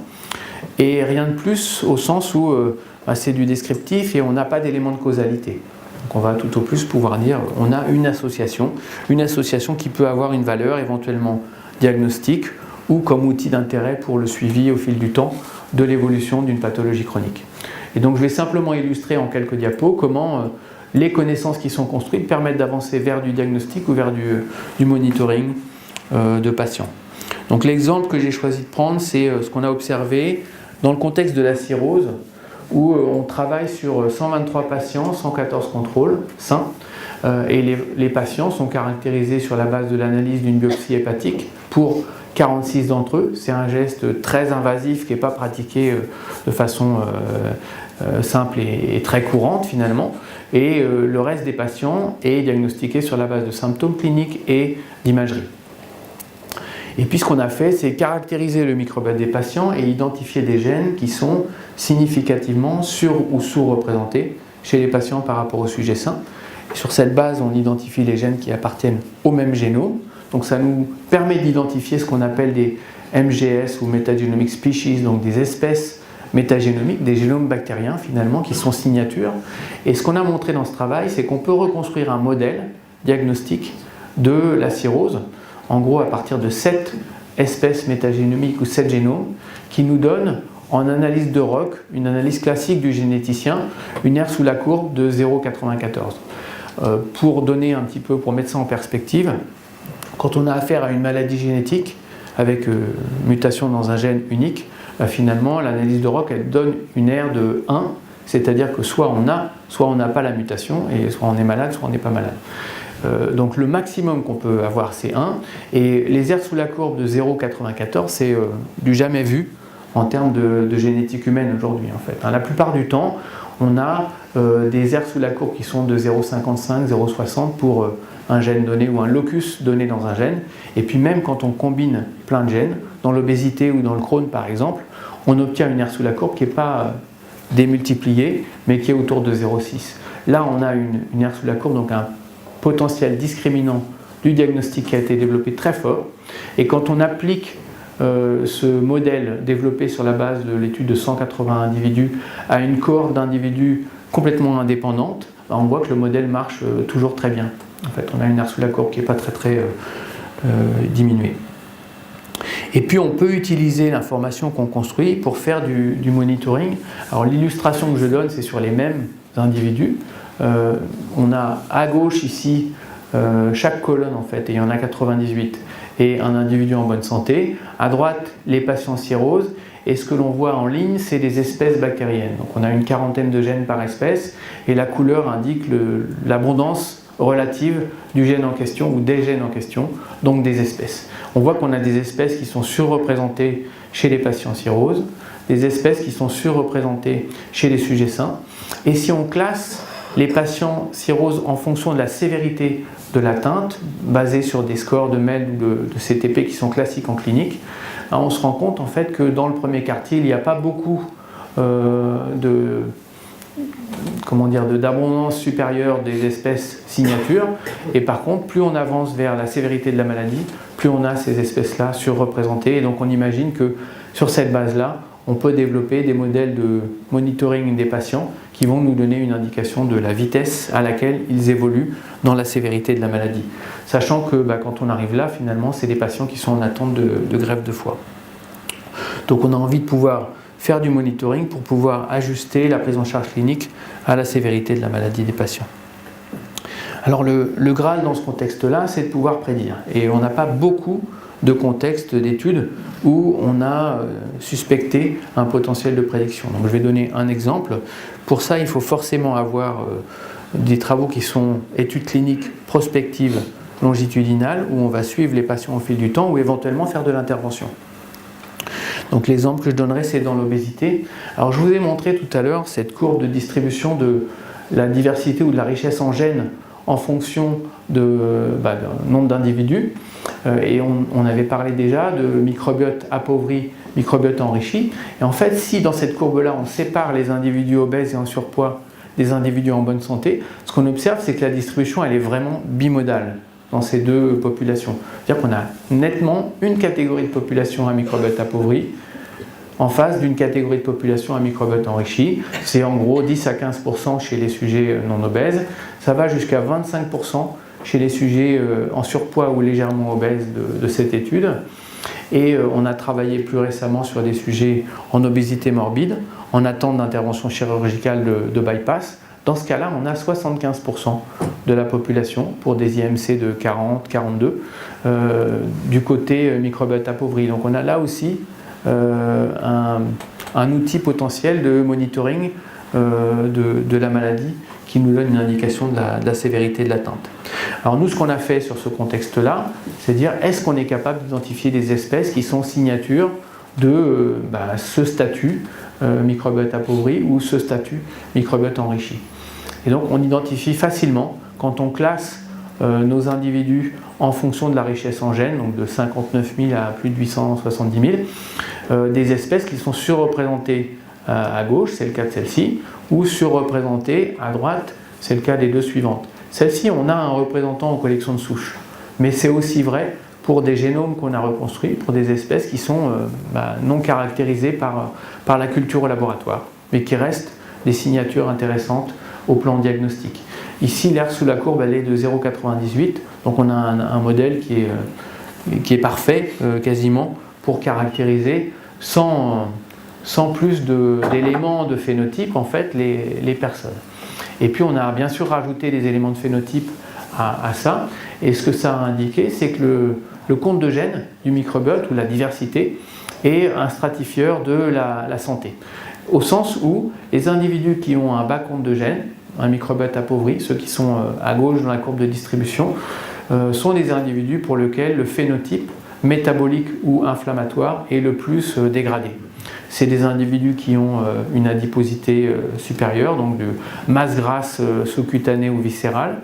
[SPEAKER 1] Et rien de plus au sens où c'est du descriptif et on n'a pas d'élément de causalité. Donc on va tout au plus pouvoir dire on a une association qui peut avoir une valeur éventuellement diagnostique ou comme outil d'intérêt pour le suivi au fil du temps de l'évolution d'une pathologie chronique. Et donc je vais simplement illustrer en quelques diapos comment les connaissances qui sont construites permettent d'avancer vers du diagnostic ou vers du monitoring de patients. Donc l'exemple que j'ai choisi de prendre, c'est ce qu'on a observé dans le contexte de la cirrhose, où on travaille sur 123 patients, 114 contrôles sains, et les patients sont caractérisés sur la base de l'analyse d'une biopsie hépatique pour 46 d'entre eux. C'est un geste très invasif qui n'est pas pratiqué de façon simple et très courante finalement. Et le reste des patients est diagnostiqué sur la base de symptômes cliniques et d'imagerie. Et puis ce qu'on a fait, c'est caractériser le microbiote des patients et identifier des gènes qui sont significativement sur- ou sous-représentés chez les patients par rapport au sujet sain. Et sur cette base, on identifie les gènes qui appartiennent au même génome. Donc ça nous permet d'identifier ce qu'on appelle des MGS ou Metagenomic Species, donc des espèces métagénomiques, des génomes bactériens finalement qui sont signatures. Et ce qu'on a montré dans ce travail, c'est qu'on peut reconstruire un modèle diagnostique de la cirrhose, en gros à partir de 7 espèces métagénomiques ou 7 génomes, qui nous donnent en analyse de ROC, une analyse classique du généticien, une R sous la courbe de 0,94. Pour donner un petit peu, pour mettre ça en perspective, quand on a affaire à une maladie génétique avec mutation dans un gène unique, finalement l'analyse de ROC elle donne une R de 1, c'est-à-dire que soit on n'a pas la mutation, et soit on est malade, soit on n'est pas malade. Donc le maximum qu'on peut avoir c'est 1, et les R sous la courbe de 0,94 c'est du jamais vu en termes de génétique humaine aujourd'hui en fait. La plupart du temps, on a des R sous la courbe qui sont de 0,55, 0,60 pour un gène donné ou un locus donné dans un gène. Et puis même quand on combine plein de gènes, dans l'obésité ou dans le Crohn par exemple, on obtient une R sous la courbe qui n'est pas démultipliée, mais qui est autour de 0,6. Là, on a une R sous la courbe, donc un potentiel discriminant du diagnostic qui a été développé très fort. Et quand on applique ce modèle développé sur la base de l'étude de 180 individus à une cohorte d'individus complètement indépendante, on voit que le modèle marche toujours très bien. En fait, on a une R sous la courbe qui n'est pas très diminuée. Et puis on peut utiliser l'information qu'on construit pour faire du monitoring. Alors l'illustration que je donne, c'est sur les mêmes individus. On a à gauche ici chaque colonne en fait, et il y en a 98, et un individu en bonne santé. À droite, les patients cirrhose, et ce que l'on voit en ligne, c'est des espèces bactériennes. Donc on a une quarantaine de gènes par espèce, et la couleur indique l'abondance relative du gène en question ou des gènes en question, donc des espèces. On voit qu'on a des espèces qui sont surreprésentées chez les patients cirrhose, des espèces qui sont surreprésentées chez les sujets sains, et si on classe les patients cirrhose en fonction de la sévérité de l'atteinte, basée sur des scores de MEL ou de CTP qui sont classiques en clinique, on se rend compte en fait que dans le premier quartile, il n'y a pas beaucoup d'abondance supérieure des espèces signatures, et par contre, plus on avance vers la sévérité de la maladie, plus on a ces espèces-là surreprésentées, et donc on imagine que sur cette base-là, on peut développer des modèles de monitoring des patients qui vont nous donner une indication de la vitesse à laquelle ils évoluent dans la sévérité de la maladie. Sachant que quand on arrive là, finalement, c'est des patients qui sont en attente de greffe de foie. Donc on a envie de pouvoir faire du monitoring pour pouvoir ajuster la prise en charge clinique à la sévérité de la maladie des patients. Alors le Graal dans ce contexte-là, c'est de pouvoir prédire. Et on n'a pas beaucoup de contextes d'études où on a suspecté un potentiel de prédiction. Donc je vais donner un exemple. Pour ça, il faut forcément avoir des travaux qui sont études cliniques prospectives longitudinales, où on va suivre les patients au fil du temps, ou éventuellement faire de l'intervention. Donc l'exemple que je donnerai, c'est dans l'obésité. Alors je vous ai montré tout à l'heure cette courbe de distribution de la diversité ou de la richesse en gènes en fonction d'un nombre d'individus. Et on avait parlé déjà de microbiote appauvri, microbiote enrichi. Et en fait, si dans cette courbe-là, on sépare les individus obèses et en surpoids des individus en bonne santé, ce qu'on observe, c'est que la distribution, elle est vraiment bimodale dans ces deux populations. C'est-à-dire qu'on a nettement une catégorie de population à microbiote appauvri en face d'une catégorie de population à microbiote enrichi. C'est en gros 10 à 15% chez les sujets non obèses. Ça va jusqu'à 25% chez les sujets en surpoids ou légèrement obèses de cette étude. Et on a travaillé plus récemment sur des sujets en obésité morbide, en attente d'intervention chirurgicale de bypass. Dans ce cas-là, on a 75% de la population pour des IMC de 40, 42 du côté microbiote appauvri. Donc on a là aussi un outil potentiel de monitoring de la maladie qui nous donne une indication de la sévérité de l'atteinte. Alors nous, ce qu'on a fait sur ce contexte-là, c'est dire est-ce qu'on est capable d'identifier des espèces qui sont signatures de ce statut microbiote appauvri ou ce statut microbiote enrichi. Et donc on identifie facilement, quand on classe nos individus en fonction de la richesse en gènes, donc de 59 000 à plus de 870 000, des espèces qui sont surreprésentées à gauche, c'est le cas de celle-ci, ou surreprésentées à droite, c'est le cas des deux suivantes. Celle-ci, on a un représentant en collection de souches, mais c'est aussi vrai pour des génomes qu'on a reconstruits, pour des espèces qui sont non caractérisées par la culture au laboratoire, mais qui restent des signatures intéressantes au plan diagnostique. Ici, l'aire sous la courbe, elle est de 0,98, donc on a un modèle qui est parfait, quasiment, pour caractériser sans plus d'éléments de phénotype, en fait, les personnes. Et puis on a bien sûr rajouté des éléments de phénotype à ça, et ce que ça a indiqué, c'est que le compte de gènes du microbiote, ou la diversité, est un stratifieur de la santé. Au sens où les individus qui ont un bas compte de gènes, un microbiote appauvri, ceux qui sont à gauche dans la courbe de distribution, sont des individus pour lesquels le phénotype métabolique ou inflammatoire est le plus dégradé. C'est des individus qui ont une adiposité supérieure, donc de masse grasse sous-cutanée ou viscérale,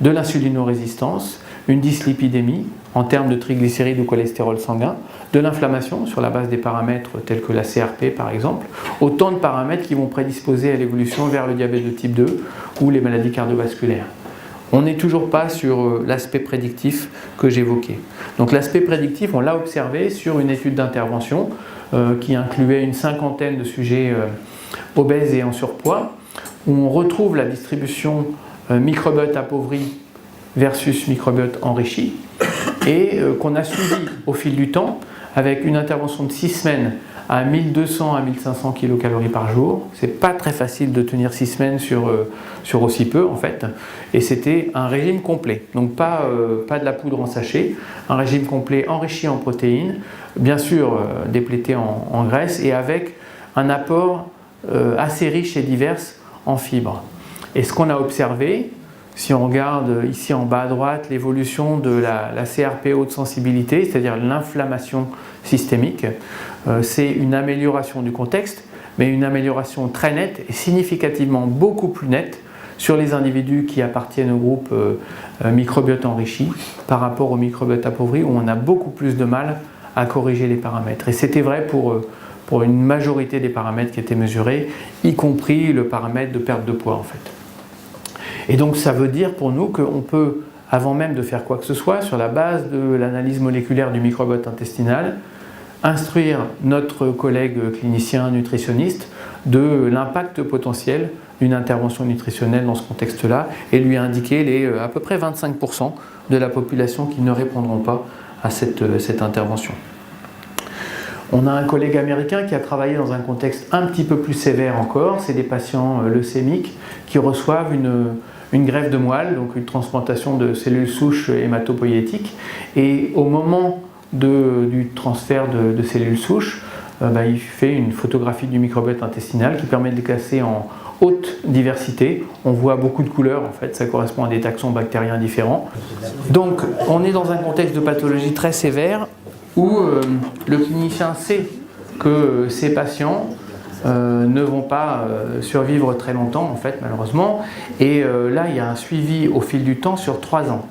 [SPEAKER 1] de l'insulinorésistance, une dyslipidémie en termes de triglycérides ou cholestérol sanguin, de l'inflammation sur la base des paramètres tels que la CRP par exemple, autant de paramètres qui vont prédisposer à l'évolution vers le diabète de type 2 ou les maladies cardiovasculaires. On n'est toujours pas sur l'aspect prédictif que j'évoquais. Donc l'aspect prédictif, on l'a observé sur une étude d'intervention qui incluait une cinquantaine de sujets obèses et en surpoids, où on retrouve la distribution microbiote appauvri versus microbiote enrichi, et qu'on a suivi au fil du temps avec une intervention de 6 semaines à 1200 à 1500 kcal par jour. C'est pas très facile de tenir 6 semaines sur aussi peu en fait, et c'était un régime complet, donc pas de la poudre en sachet, un régime complet enrichi en protéines, bien sûr déplété en graisse, et avec un apport assez riche et divers en fibres. Et ce qu'on a observé, si on regarde ici en bas à droite l'évolution de la CRP haute sensibilité, c'est-à-dire l'inflammation systémique, c'est une amélioration du contexte, mais une amélioration très nette et significativement beaucoup plus nette sur les individus qui appartiennent au groupe microbiote enrichi par rapport au microbiote appauvri, où on a beaucoup plus de mal à corriger les paramètres. Et c'était vrai pour une majorité des paramètres qui étaient mesurés, y compris le paramètre de perte de poids en fait. Et donc ça veut dire pour nous qu'on peut, avant même de faire quoi que ce soit, sur la base de l'analyse moléculaire du microbiote intestinal, instruire notre collègue clinicien nutritionniste de l'impact potentiel d'une intervention nutritionnelle dans ce contexte-là, et lui indiquer les à peu près 25% de la population qui ne répondront pas à cette intervention. On a un collègue américain qui a travaillé dans un contexte un petit peu plus sévère encore, c'est des patients leucémiques qui reçoivent une greffe de moelle, donc une transplantation de cellules souches hématopoïétiques. Et au moment du transfert de cellules souches, il fait une photographie du microbiote intestinal qui permet de les classer en haute diversité. On voit beaucoup de couleurs, en fait, ça correspond à des taxons bactériens différents. Donc, on est dans un contexte de pathologie très sévère où le clinicien sait que ces patients ne vont pas survivre très longtemps, en fait, malheureusement. Et là, il y a un suivi au fil du temps sur 3 ans.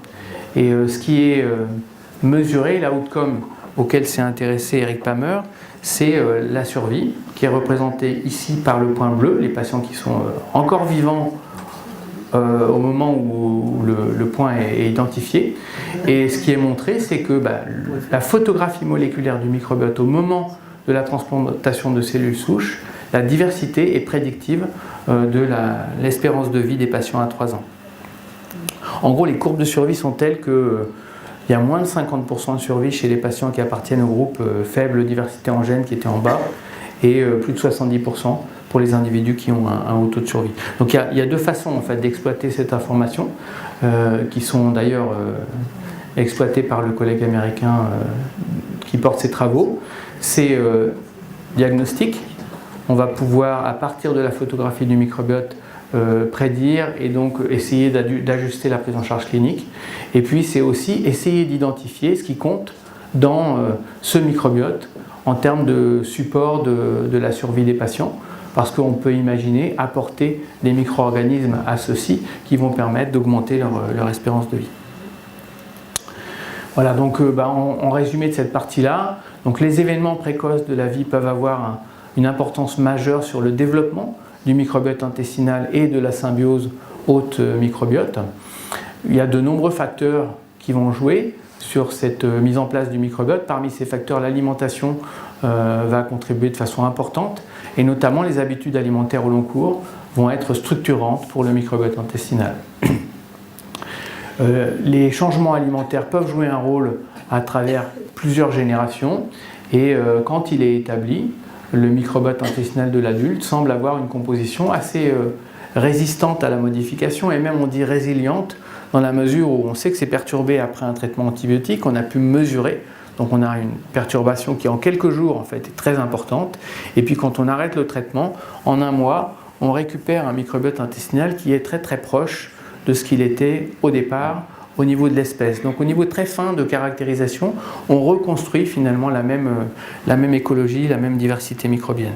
[SPEAKER 1] Et ce qui est mesuré, l'outcome auquel s'est intéressé Eric Palmer, c'est la survie, qui est représentée ici par le point bleu, les patients qui sont encore vivants au moment où le point est identifié. Et ce qui est montré, c'est que la photographie moléculaire du microbiote au moment de la transplantation de cellules souches, la diversité est prédictive de l'espérance de vie des patients à 3 ans. En gros, les courbes de survie sont telles que il y a moins de 50% de survie chez les patients qui appartiennent au groupe faible diversité en gènes qui était en bas et plus de 70% pour les individus qui ont un haut taux de survie. Donc il y a 2 façons en fait, d'exploiter cette information qui sont d'ailleurs exploitées par le collègue américain qui porte ces travaux. C'est diagnostic. On va pouvoir, à partir de la photographie du microbiote, prédire et donc essayer d'ajuster la prise en charge clinique. Et puis c'est aussi essayer d'identifier ce qui compte dans ce microbiote en termes de support de la survie des patients, parce qu'on peut imaginer apporter des micro-organismes à ceux-ci qui vont permettre d'augmenter leur espérance de vie. Voilà, donc en résumé de cette partie-là, donc les événements précoces de la vie peuvent avoir une importance majeure sur le développement du microbiote intestinal et de la symbiose hôte-microbiote. Il y a de nombreux facteurs qui vont jouer sur cette mise en place du microbiote. Parmi ces facteurs, l'alimentation va contribuer de façon importante, et notamment les habitudes alimentaires au long cours vont être structurantes pour le microbiote intestinal. Les changements alimentaires peuvent jouer un rôle à travers plusieurs générations, et quand il est établi, le microbiote intestinal de l'adulte semble avoir une composition assez résistante à la modification, et même on dit résiliente, dans la mesure où on sait que c'est perturbé après un traitement antibiotique, on a pu mesurer, donc on a une perturbation qui en quelques jours en fait est très importante, et puis quand on arrête le traitement, en 1 mois, on récupère un microbiote intestinal qui est très très proche de ce qu'il était au départ, au niveau de l'espèce. Donc au niveau très fin de caractérisation, on reconstruit finalement la même écologie, la même diversité microbienne.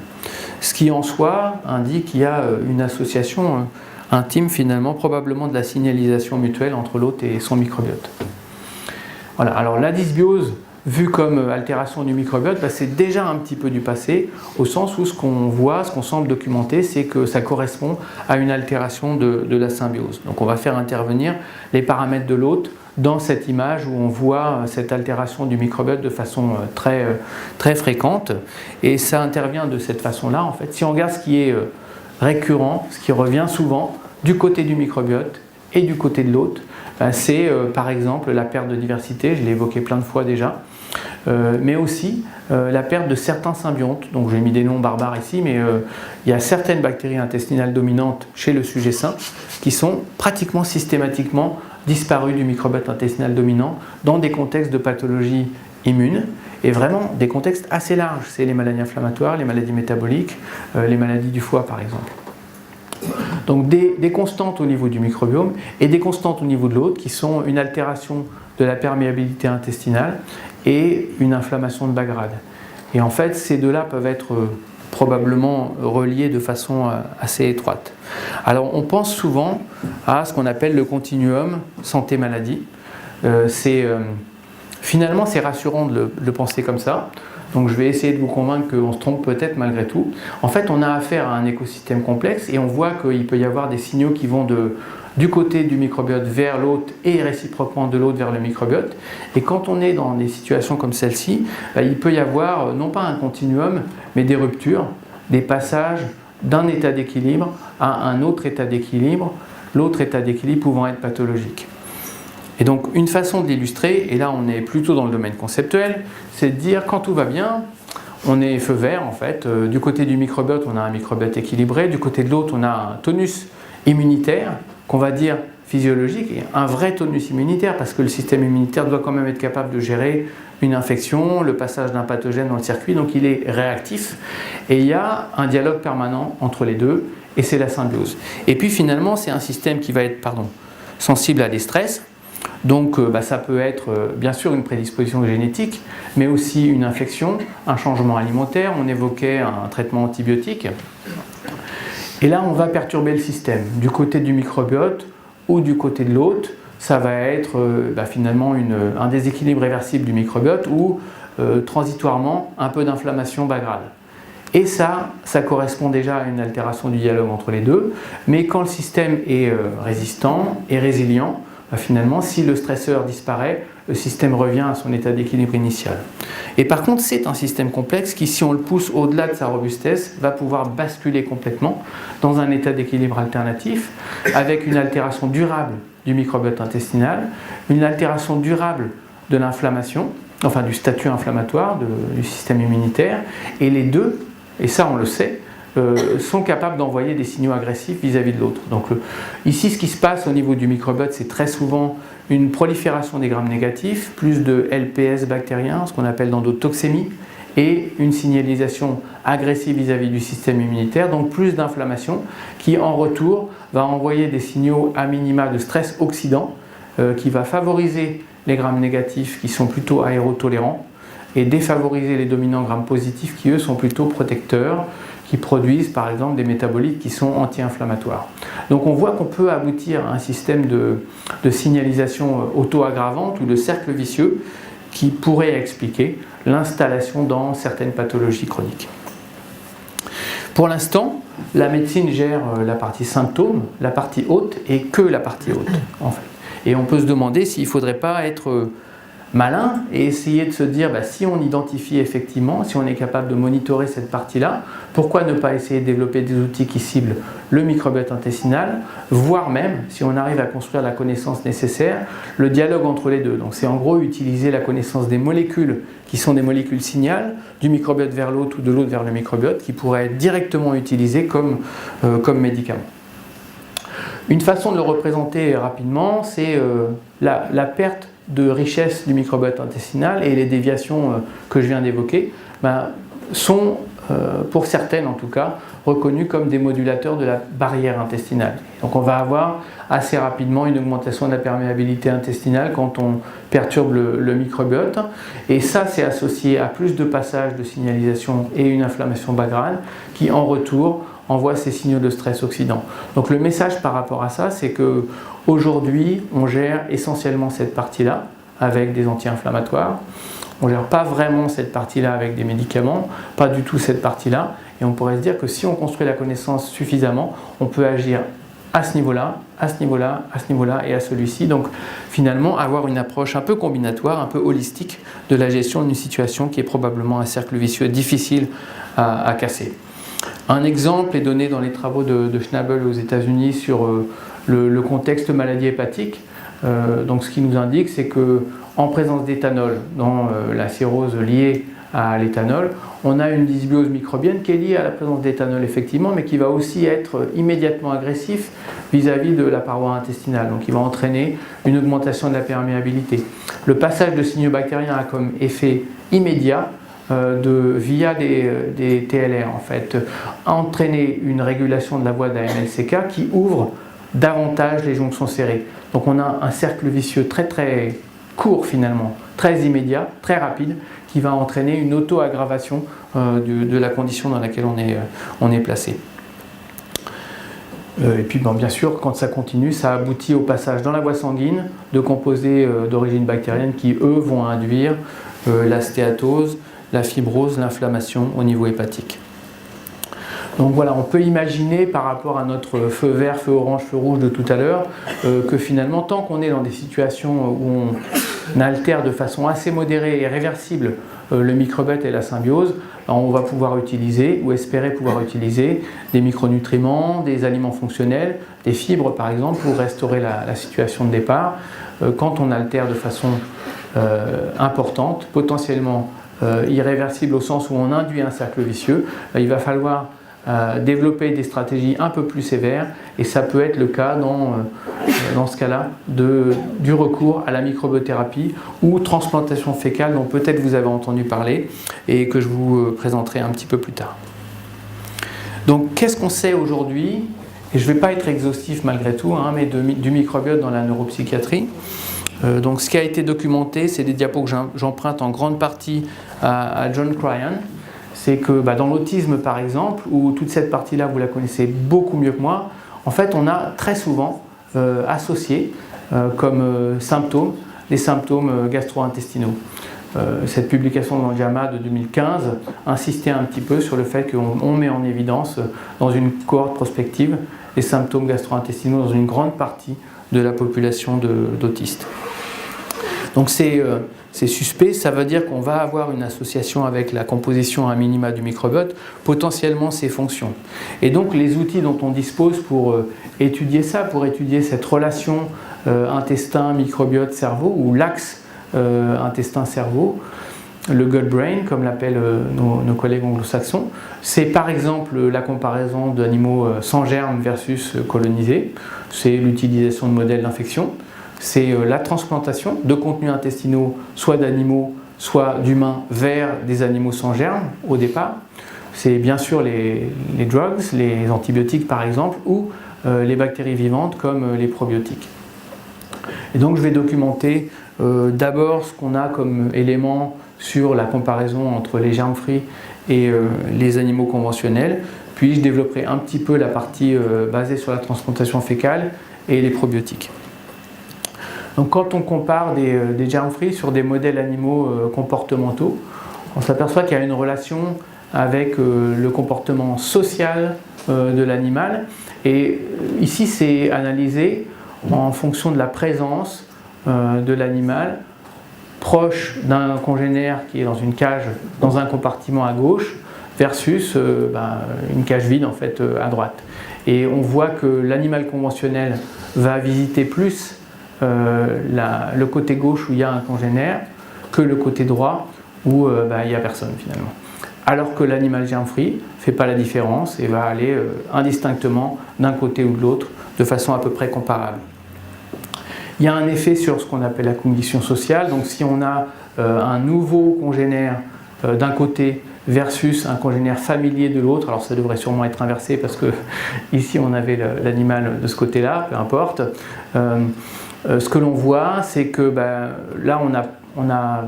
[SPEAKER 1] Ce qui en soi indique qu'il y a une association intime finalement, probablement de la signalisation mutuelle entre l'hôte et son microbiote. Voilà, alors la dysbiose, vue comme altération du microbiote, c'est déjà un petit peu du passé, au sens où ce qu'on voit, ce qu'on semble documenter, c'est que ça correspond à une altération de la symbiose. Donc on va faire intervenir les paramètres de l'hôte dans cette image où on voit cette altération du microbiote de façon très fréquente, et ça intervient de cette façon-là en fait. Si on regarde ce qui est récurrent, ce qui revient souvent du côté du microbiote et du côté de l'hôte, c'est par exemple la perte de diversité, je l'ai évoqué plein de fois déjà, mais aussi la perte de certains symbiontes. Donc j'ai mis des noms barbares ici, mais il y a certaines bactéries intestinales dominantes chez le sujet sain qui sont pratiquement systématiquement disparues du microbiote intestinal dominant dans des contextes de pathologie immune, et vraiment des contextes assez larges. C'est les maladies inflammatoires, les maladies métaboliques, les maladies du foie par exemple. Donc des constantes au niveau du microbiome et des constantes au niveau de l'hôte qui sont une altération de la perméabilité intestinale et une inflammation de bas grade. Et en fait, ces deux-là peuvent être probablement reliés de façon assez étroite. Alors on pense souvent à ce qu'on appelle le continuum santé-maladie. Finalement, c'est rassurant de le penser comme ça. Donc je vais essayer de vous convaincre qu'on se trompe peut-être malgré tout. En fait, on a affaire à un écosystème complexe et on voit qu'il peut y avoir des signaux qui vont du côté du microbiote vers l'hôte et réciproquement de l'hôte vers le microbiote. Et quand on est dans des situations comme celle-ci, il peut y avoir non pas un continuum, mais des ruptures, des passages d'un état d'équilibre à un autre état d'équilibre, l'autre état d'équilibre pouvant être pathologique. Et donc une façon de l'illustrer, et là on est plutôt dans le domaine conceptuel, c'est de dire quand tout va bien, on est feu vert en fait. Du côté du microbiote, on a un microbiote équilibré, du côté de l'autre, on a un tonus immunitaire qu'on va dire physiologique et un vrai tonus immunitaire, parce que le système immunitaire doit quand même être capable de gérer une infection, le passage d'un pathogène dans le circuit, donc il est réactif. Et il y a un dialogue permanent entre les deux, et c'est la symbiose. Et puis finalement, c'est un système qui va être sensible à des stress. Donc ça peut être bien sûr une prédisposition génétique, mais aussi une infection, un changement alimentaire. On évoquait un traitement antibiotique. Et là, on va perturber le système, du côté du microbiote ou du côté de l'hôte. Ça va être finalement un déséquilibre réversible du microbiote ou transitoirement un peu d'inflammation bas grade. Et ça correspond déjà à une altération du dialogue entre les deux. Mais quand le système est résistant et résilient, finalement, si le stresseur disparaît, le système revient à son état d'équilibre initial. Et par contre, c'est un système complexe qui, si on le pousse au-delà de sa robustesse, va pouvoir basculer complètement dans un état d'équilibre alternatif, avec une altération durable du microbiote intestinal, une altération durable de l'inflammation, enfin du statut inflammatoire du système immunitaire, et les deux, et ça on le sait, sont capables d'envoyer des signaux agressifs vis-à-vis de l'autre. Donc ici, ce qui se passe au niveau du microbiote, c'est très souvent une prolifération des grammes négatifs, plus de LPS bactérien, ce qu'on appelle d'endotoxémie, et une signalisation agressive vis-à-vis du système immunitaire, donc plus d'inflammation, qui en retour va envoyer des signaux à minima de stress oxydant, qui va favoriser les grammes négatifs qui sont plutôt aérotolérants, et défavoriser les dominants grammes positifs qui eux sont plutôt protecteurs, qui produisent par exemple des métabolites qui sont anti-inflammatoires. Donc on voit qu'on peut aboutir à un système de signalisation auto-aggravante ou de cercle vicieux qui pourrait expliquer l'installation dans certaines pathologies chroniques. Pour l'instant, la médecine gère la partie symptômes, la partie haute et que la partie haute en fait. Et on peut se demander s'il ne faudrait pas être malin et essayer de se dire si on identifie effectivement, si on est capable de monitorer cette partie-là, pourquoi ne pas essayer de développer des outils qui ciblent le microbiote intestinal, voire même, si on arrive à construire la connaissance nécessaire, le dialogue entre les deux. Donc c'est en gros utiliser la connaissance des molécules qui sont des molécules signales du microbiote vers l'autre ou de l'autre vers le microbiote qui pourraient être directement utilisées comme médicament. Une façon de le représenter rapidement, c'est la perte de richesse du microbiote intestinal et les déviations que je viens d'évoquer sont, pour certaines en tout cas, reconnues comme des modulateurs de la barrière intestinale. Donc on va avoir assez rapidement une augmentation de la perméabilité intestinale quand on perturbe le microbiote, et ça c'est associé à plus de passages de signalisation et une inflammation bas grade qui en retour envoie ces signaux de stress oxydant. Donc le message par rapport à ça, c'est que aujourd'hui, on gère essentiellement cette partie-là avec des anti-inflammatoires. On ne gère pas vraiment cette partie-là avec des médicaments, pas du tout cette partie-là. Et on pourrait se dire que si on construit la connaissance suffisamment, on peut agir à ce niveau-là, à ce niveau-là, à ce niveau-là et à celui-ci. Donc finalement, avoir une approche un peu combinatoire, un peu holistique de la gestion d'une situation qui est probablement un cercle vicieux difficile à casser. Un exemple est donné dans les travaux de Schnabel aux États-Unis sur le contexte maladie hépatique. Donc ce qui nous indique, c'est qu'en présence d'éthanol dans la cirrhose liée à l'éthanol, on a une dysbiose microbienne qui est liée à la présence d'éthanol effectivement, mais qui va aussi être immédiatement agressif vis-à-vis de la paroi intestinale. Donc il va entraîner une augmentation de la perméabilité. Le passage de signaux bactériens a comme effet immédiat via des TLR en fait, entraîner une régulation de la voie de la MLCK qui ouvre davantage les jonctions serrées. Donc on a un cercle vicieux très très court finalement, très immédiat, très rapide, qui va entraîner une auto-aggravation de la condition dans laquelle on est placé. Et puis bien sûr, quand ça continue, ça aboutit au passage dans la voie sanguine de composés d'origine bactérienne qui, eux, vont induire la stéatose, la fibrose, l'inflammation au niveau hépatique. Donc voilà, on peut imaginer par rapport à notre feu vert, feu orange, feu rouge de tout à l'heure, que finalement, tant qu'on est dans des situations où on altère de façon assez modérée et réversible le microbiote et la symbiose, on va pouvoir utiliser ou espérer pouvoir utiliser des micronutriments, des aliments fonctionnels, des fibres par exemple, pour restaurer la situation de départ. Quand on altère de façon importante, potentiellement irréversible au sens où on induit un cercle vicieux, il va falloir développer des stratégies un peu plus sévères, et ça peut être le cas dans ce cas-là du recours à la microbiothérapie ou transplantation fécale dont peut-être vous avez entendu parler et que je vous présenterai un petit peu plus tard. Donc qu'est-ce qu'on sait aujourd'hui? Et je ne vais pas être exhaustif malgré tout, hein, mais du microbiote dans la neuropsychiatrie. Donc ce qui a été documenté, c'est des diapos que j'emprunte en grande partie à John Cryan. C'est que dans l'autisme par exemple, où toute cette partie-là vous la connaissez beaucoup mieux que moi, en fait on a très souvent associé comme symptômes les symptômes gastro-intestinaux. Cette publication dans JAMA de 2015 insistait un petit peu sur le fait qu'on met en évidence dans une cohorte prospective les symptômes gastro-intestinaux dans une grande partie de la population d'autistes. Donc c'est suspect, ça veut dire qu'on va avoir une association avec la composition à minima du microbiote, potentiellement ses fonctions. Et donc les outils dont on dispose pour étudier ça, pour étudier cette relation intestin, microbiote, cerveau, ou l'axe intestin-cerveau, le gut brain, comme l'appellent nos collègues anglo-saxons, c'est par exemple la comparaison d'animaux sans germes versus colonisés, c'est l'utilisation de modèles d'infection, c'est la transplantation de contenus intestinaux, soit d'animaux, soit d'humains, vers des animaux sans germes au départ. C'est bien sûr les drugs, les antibiotiques par exemple, ou les bactéries vivantes comme les probiotiques. Et donc je vais documenter d'abord ce qu'on a comme élément sur la comparaison entre les germes-free et les animaux conventionnels, puis je développerai un petit peu la partie basée sur la transplantation fécale et les probiotiques. Donc quand on compare des germes-free sur des modèles animaux comportementaux, on s'aperçoit qu'il y a une relation avec le comportement social de l'animal, et ici c'est analysé en fonction de la présence de l'animal proche d'un congénère qui est dans une cage, dans un compartiment à gauche, versus une cage vide en fait à droite. Et on voit que l'animal conventionnel va visiter plus le côté gauche où il y a un congénère que le côté droit où il n'y a personne finalement. Alors que l'animal germ-free ne fait pas la différence et va aller indistinctement d'un côté ou de l'autre de façon à peu près comparable. Il y a un effet sur ce qu'on appelle la cognition sociale. Donc si on a un nouveau congénère d'un côté versus un congénère familier de l'autre, alors ça devrait sûrement être inversé parce que ici on avait l'animal de ce côté-là, peu importe. Ce que l'on voit, c'est que là on a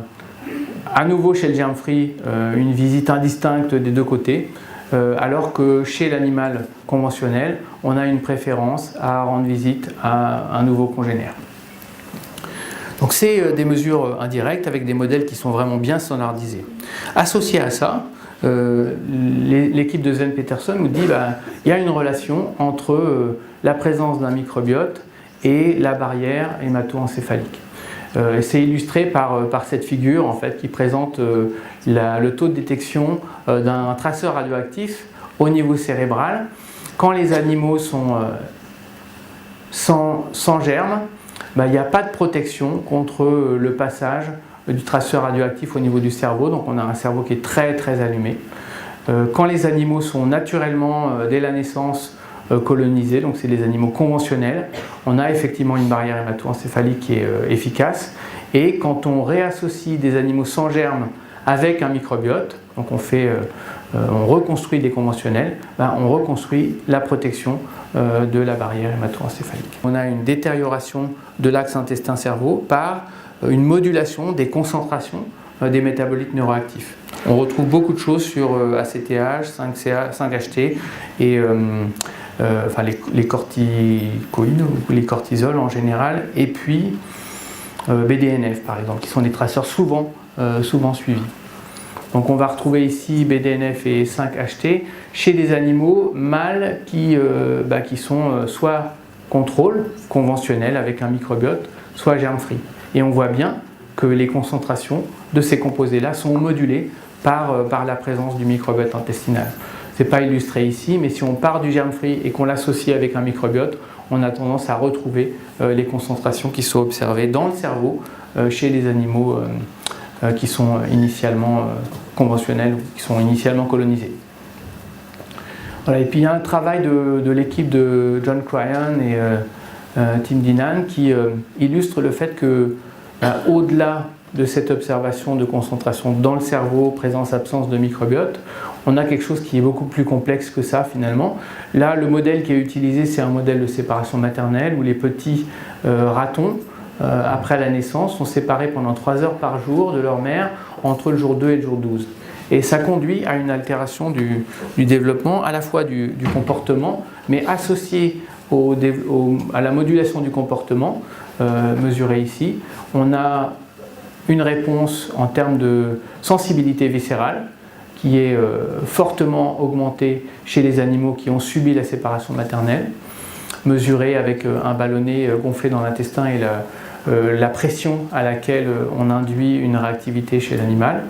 [SPEAKER 1] à nouveau chez le germ-free une visite indistincte des deux côtés, alors que chez l'animal conventionnel, on a une préférence à rendre visite à un nouveau congénère. Donc c'est des mesures indirectes avec des modèles qui sont vraiment bien standardisés. Associé à ça, l'équipe de Sven Peterson nous dit il y a une relation entre la présence d'un microbiote et la barrière hémato-encéphalique. C'est illustré par cette figure en fait, qui présente le taux de détection d'un traceur radioactif au niveau cérébral. Quand les animaux sont sans germes, il n'y a pas de protection contre le passage du traceur radioactif au niveau du cerveau, donc on a un cerveau qui est très très allumé. Quand les animaux sont naturellement, dès la naissance, colonisés, donc c'est les animaux conventionnels, on a effectivement une barrière hémato-encéphalique qui est efficace, et quand on réassocie des animaux sans germes avec un microbiote, donc on reconstruit des conventionnels, on reconstruit la protection de la barrière hémato-encéphalique. On a une détérioration de l'axe intestin-cerveau par une modulation des concentrations des métabolites neuroactifs. On retrouve beaucoup de choses sur ACTH, 5-HT et les corticoïdes ou les cortisols en général, et puis BDNF par exemple, qui sont des traceurs souvent suivis. Donc on va retrouver ici BDNF et 5-HT chez des animaux mâles qui sont soit contrôle conventionnel avec un microbiote, soit germ-free. Et on voit bien que les concentrations de ces composés-là sont modulées par la présence du microbiote intestinal. Ce n'est pas illustré ici, mais si on part du germ-free et qu'on l'associe avec un microbiote, on a tendance à retrouver les concentrations qui sont observées dans le cerveau chez les animaux qui sont initialement conventionnels ou qui sont initialement colonisés. Voilà, et puis il y a un travail de l'équipe de John Cryan et Tim Dinan qui illustre le fait que, au-delà de cette observation de concentration dans le cerveau, présence-absence de microbiote, on a quelque chose qui est beaucoup plus complexe que ça finalement. Là, le modèle qui est utilisé, c'est un modèle de séparation maternelle où les petits ratons, après la naissance, sont séparés pendant 3 heures par jour de leur mère entre le jour 2 et le jour 12. Et ça conduit à une altération du développement, à la fois du comportement, mais associé à la modulation du comportement, mesurée ici. On a une réponse en termes de sensibilité viscérale, qui est fortement augmentée chez les animaux qui ont subi la séparation maternelle, mesurée avec un ballonnet gonflé dans l'intestin et la pression à laquelle on induit une réactivité chez l'animal.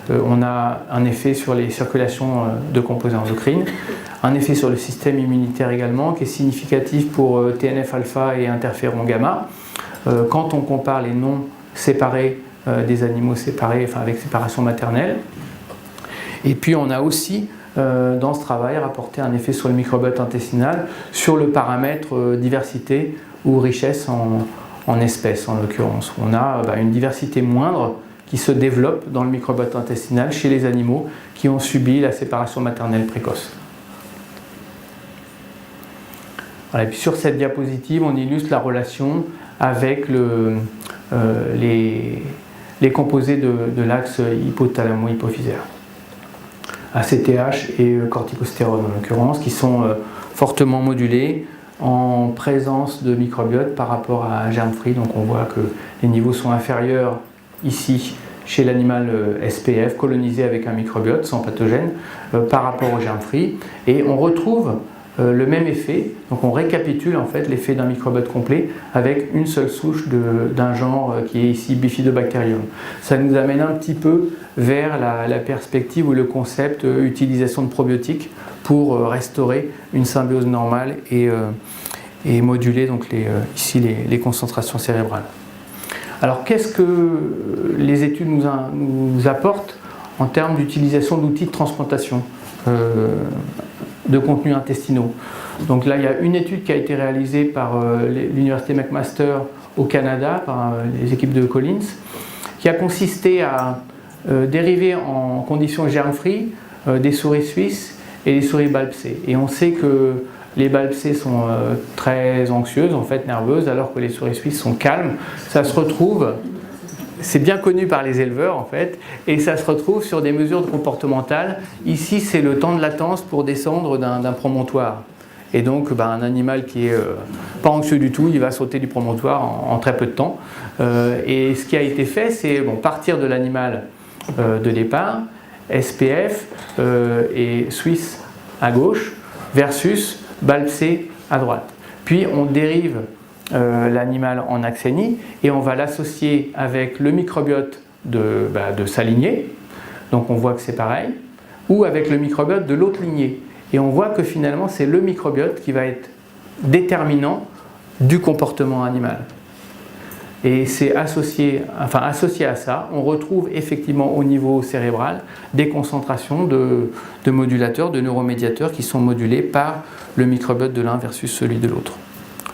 [SPEAKER 1] On a un effet sur les circulations de composés endocrines, un effet sur le système immunitaire également, qui est significatif pour TNF-alpha et interféron gamma. Quand on compare les non séparés des animaux séparés, enfin avec séparation maternelle. Et puis on a aussi, dans ce travail, rapporté un effet sur le microbiote intestinal, sur le paramètre diversité ou richesse en espèces en l'occurrence. On a une diversité moindre qui se développe dans le microbiote intestinal chez les animaux qui ont subi la séparation maternelle précoce. Voilà, et puis sur cette diapositive, on illustre la relation avec les composés de l'axe hypothalamo-hypophysaire. ACTH et corticostérone en l'occurrence, qui sont fortement modulés en présence de microbiote par rapport à germe-free. Donc on voit que les niveaux sont inférieurs ici chez l'animal SPF colonisé avec un microbiote sans pathogène par rapport au germe-free. Et on retrouve le même effet, donc on récapitule en fait l'effet d'un microbiote complet avec une seule souche d'un genre qui est ici Bifidobacterium. Ça nous amène un petit peu vers la perspective ou le concept utilisation de probiotiques pour restaurer une symbiose normale et moduler donc ici les concentrations cérébrales. Alors qu'est-ce que les études nous apportent en termes d'utilisation d'outils de transplantation de contenus intestinaux? Donc là, il y a une étude qui a été réalisée par l'université McMaster au Canada, par les équipes de Collins, qui a consisté à dériver en conditions germ-free des souris suisses et des souris BALB/C. Et on sait que les BALB/C sont très anxieuses, en fait nerveuses, alors que les souris suisses sont calmes. Ça se retrouve, c'est bien connu par les éleveurs en fait, et ça se retrouve sur des mesures comportementales. Ici, c'est le temps de latence pour descendre d'un promontoire. Et donc, un animal qui est pas anxieux du tout, il va sauter du promontoire en très peu de temps. Et ce qui a été fait, c'est partir de l'animal de départ, SPF et Suisse à gauche, versus BALB/C à droite. Puis on dérive l'animal en axénie et on va l'associer avec le microbiote de sa lignée, donc on voit que c'est pareil, ou avec le microbiote de l'autre lignée. Et on voit que finalement c'est le microbiote qui va être déterminant du comportement animal. Et c'est associé à ça, on retrouve effectivement au niveau cérébral des concentrations de modulateurs, de neuromédiateurs qui sont modulés par le microbiote de l'un versus celui de l'autre.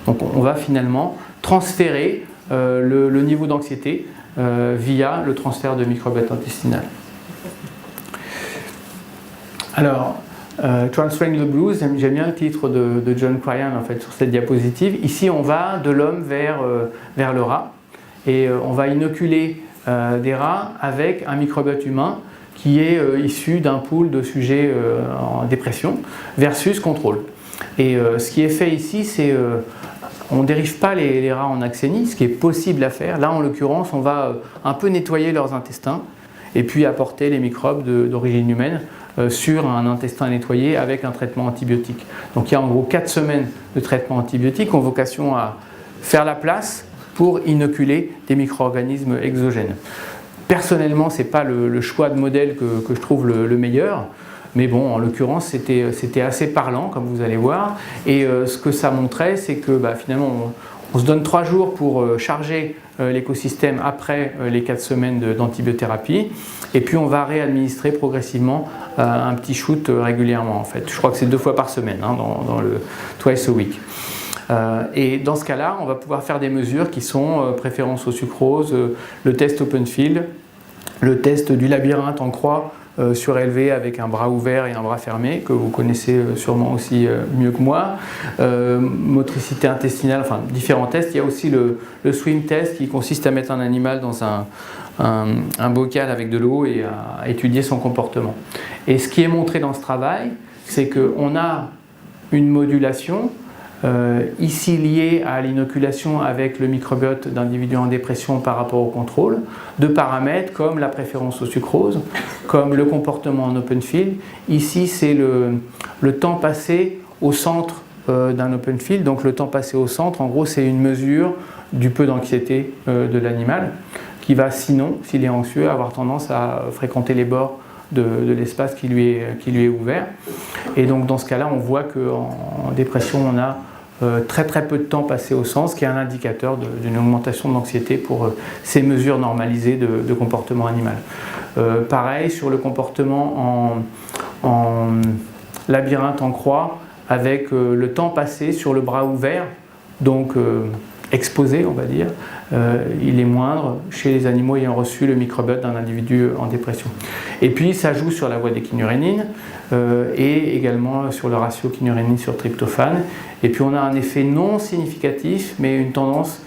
[SPEAKER 1] Donc on va finalement transférer le niveau d'anxiété via le transfert de microbiote intestinal. Alors, Transferring the Blues, j'aime bien le titre de John Cryan en fait, sur cette diapositive. Ici, on va de l'homme vers le rat et on va inoculer des rats avec un microbiote humain qui est issu d'un pool de sujets en dépression versus contrôle. Et ce qui est fait ici, c'est on ne dérive pas les rats en axénie, ce qui est possible à faire. Là, en l'occurrence, on va un peu nettoyer leurs intestins et puis apporter les microbes d'origine humaine sur un intestin nettoyé avec un traitement antibiotique. Donc il y a en gros 4 semaines de traitement antibiotique en vocation à faire la place pour inoculer des micro-organismes exogènes. Personnellement, ce n'est pas le choix de modèle que je trouve le meilleur, mais bon, en l'occurrence, c'était assez parlant, comme vous allez voir. Et ce que ça montrait, c'est que finalement, On se donne 3 jours pour charger l'écosystème après les 4 semaines d'antibiothérapie. Et puis on va réadministrer progressivement un petit shoot régulièrement en fait. Je crois que c'est 2 fois par semaine dans le twice a week. Et dans ce cas-là, on va pouvoir faire des mesures qui sont préférence au sucrose, le test open field, le test du labyrinthe en croix surélevé avec un bras ouvert et un bras fermé, que vous connaissez sûrement aussi mieux que moi, motricité intestinale, enfin différents tests. Il y a aussi le swim test qui consiste à mettre un animal dans un bocal avec de l'eau et à étudier son comportement. Et ce qui est montré dans ce travail, c'est qu'on a une modulation ici liée à l'inoculation avec le microbiote d'individus en dépression par rapport au contrôle, de paramètres comme la préférence au sucrose, comme le comportement en open field. Ici, c'est le temps passé au centre d'un open field. Donc le temps passé au centre, en gros, c'est une mesure du peu d'anxiété de l'animal qui va sinon, s'il est anxieux, avoir tendance à fréquenter les bords de l'espace qui lui est ouvert. Et donc dans ce cas-là, on voit qu'en dépression, on a très très peu de temps passé au centre, ce qui est un indicateur d'une augmentation de l'anxiété pour ces mesures normalisées de comportement animal. Pareil sur le comportement en labyrinthe en croix, avec le temps passé sur le bras ouvert, donc exposé on va dire, il est moindre chez les animaux ayant reçu le microbiote d'un individu en dépression. Et puis ça joue sur la voie des kynurénines et également sur le ratio kynurénine sur tryptophane. Et puis on a un effet non significatif mais une tendance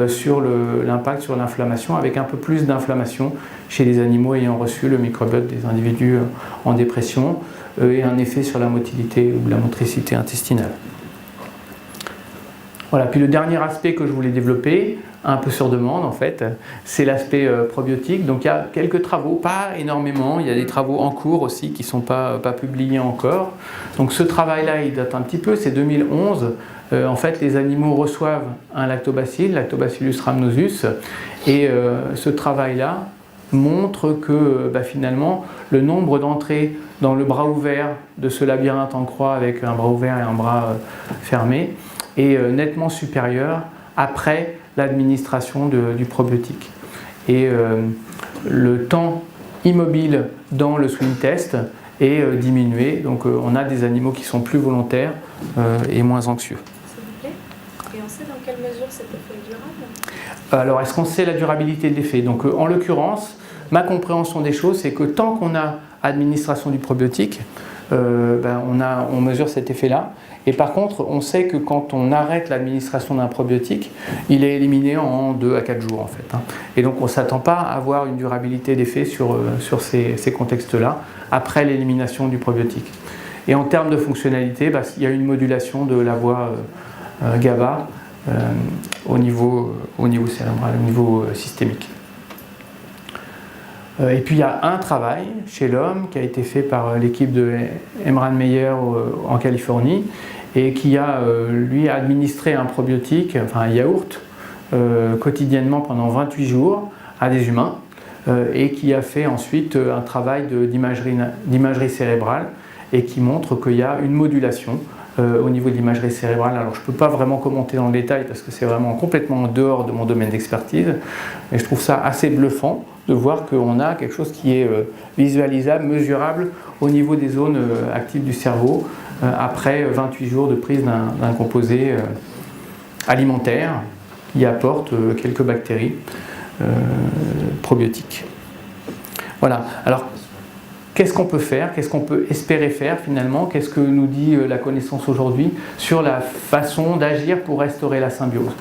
[SPEAKER 1] sur l'impact sur l'inflammation, avec un peu plus d'inflammation chez les animaux ayant reçu le microbiote des individus en dépression et un effet sur la motilité ou la motricité intestinale. Voilà, puis le dernier aspect que je voulais développer, un peu sur demande en fait, c'est l'aspect probiotique. Donc il y a quelques travaux, pas énormément, il y a des travaux en cours aussi qui ne sont pas publiés encore. Donc ce travail-là, il date un petit peu, c'est 2011. En fait, les animaux reçoivent un lactobacille, Lactobacillus rhamnosus, et ce travail-là montre que finalement, le nombre d'entrées dans le bras ouvert de ce labyrinthe en croix avec un bras ouvert et un bras fermé est nettement supérieur après l'administration du probiotique. Et le temps immobile dans le swing test est diminué, donc on a des animaux qui sont plus volontaires et moins anxieux.
[SPEAKER 2] S'il vous plaît. Et on sait dans quelle mesure cet effet est durable ?
[SPEAKER 1] Alors, est-ce qu'on sait la durabilité de l'effet ? Donc, en l'occurrence, ma compréhension des choses, c'est que tant qu'on a administration du probiotique, on mesure cet effet-là. Et par contre, on sait que quand on arrête l'administration d'un probiotique, il est éliminé en 2 à 4 jours en fait. Et donc on ne s'attend pas à avoir une durabilité d'effet sur ces contextes-là après l'élimination du probiotique. Et en termes de fonctionnalité, il y a une modulation de la voie GABA au niveau cérébral, au niveau systémique. Et puis il y a un travail chez l'homme qui a été fait par l'équipe de Emran Meyer en Californie et qui a lui administré un probiotique, enfin un yaourt, quotidiennement pendant 28 jours à des humains et qui a fait ensuite un travail d'imagerie cérébrale et qui montre qu'il y a une modulation au niveau de l'imagerie cérébrale. Alors je ne peux pas vraiment commenter dans le détail parce que c'est vraiment complètement en dehors de mon domaine d'expertise, mais je trouve ça assez bluffant de voir qu'on a quelque chose qui est visualisable, mesurable au niveau des zones actives du cerveau après 28 jours de prise d'un composé alimentaire qui apporte quelques bactéries probiotiques. Voilà. Alors, qu'est-ce qu'on peut faire ? Qu'est-ce qu'on peut espérer faire finalement ? Qu'est-ce que nous dit la connaissance aujourd'hui sur la façon d'agir pour restaurer la symbiose ?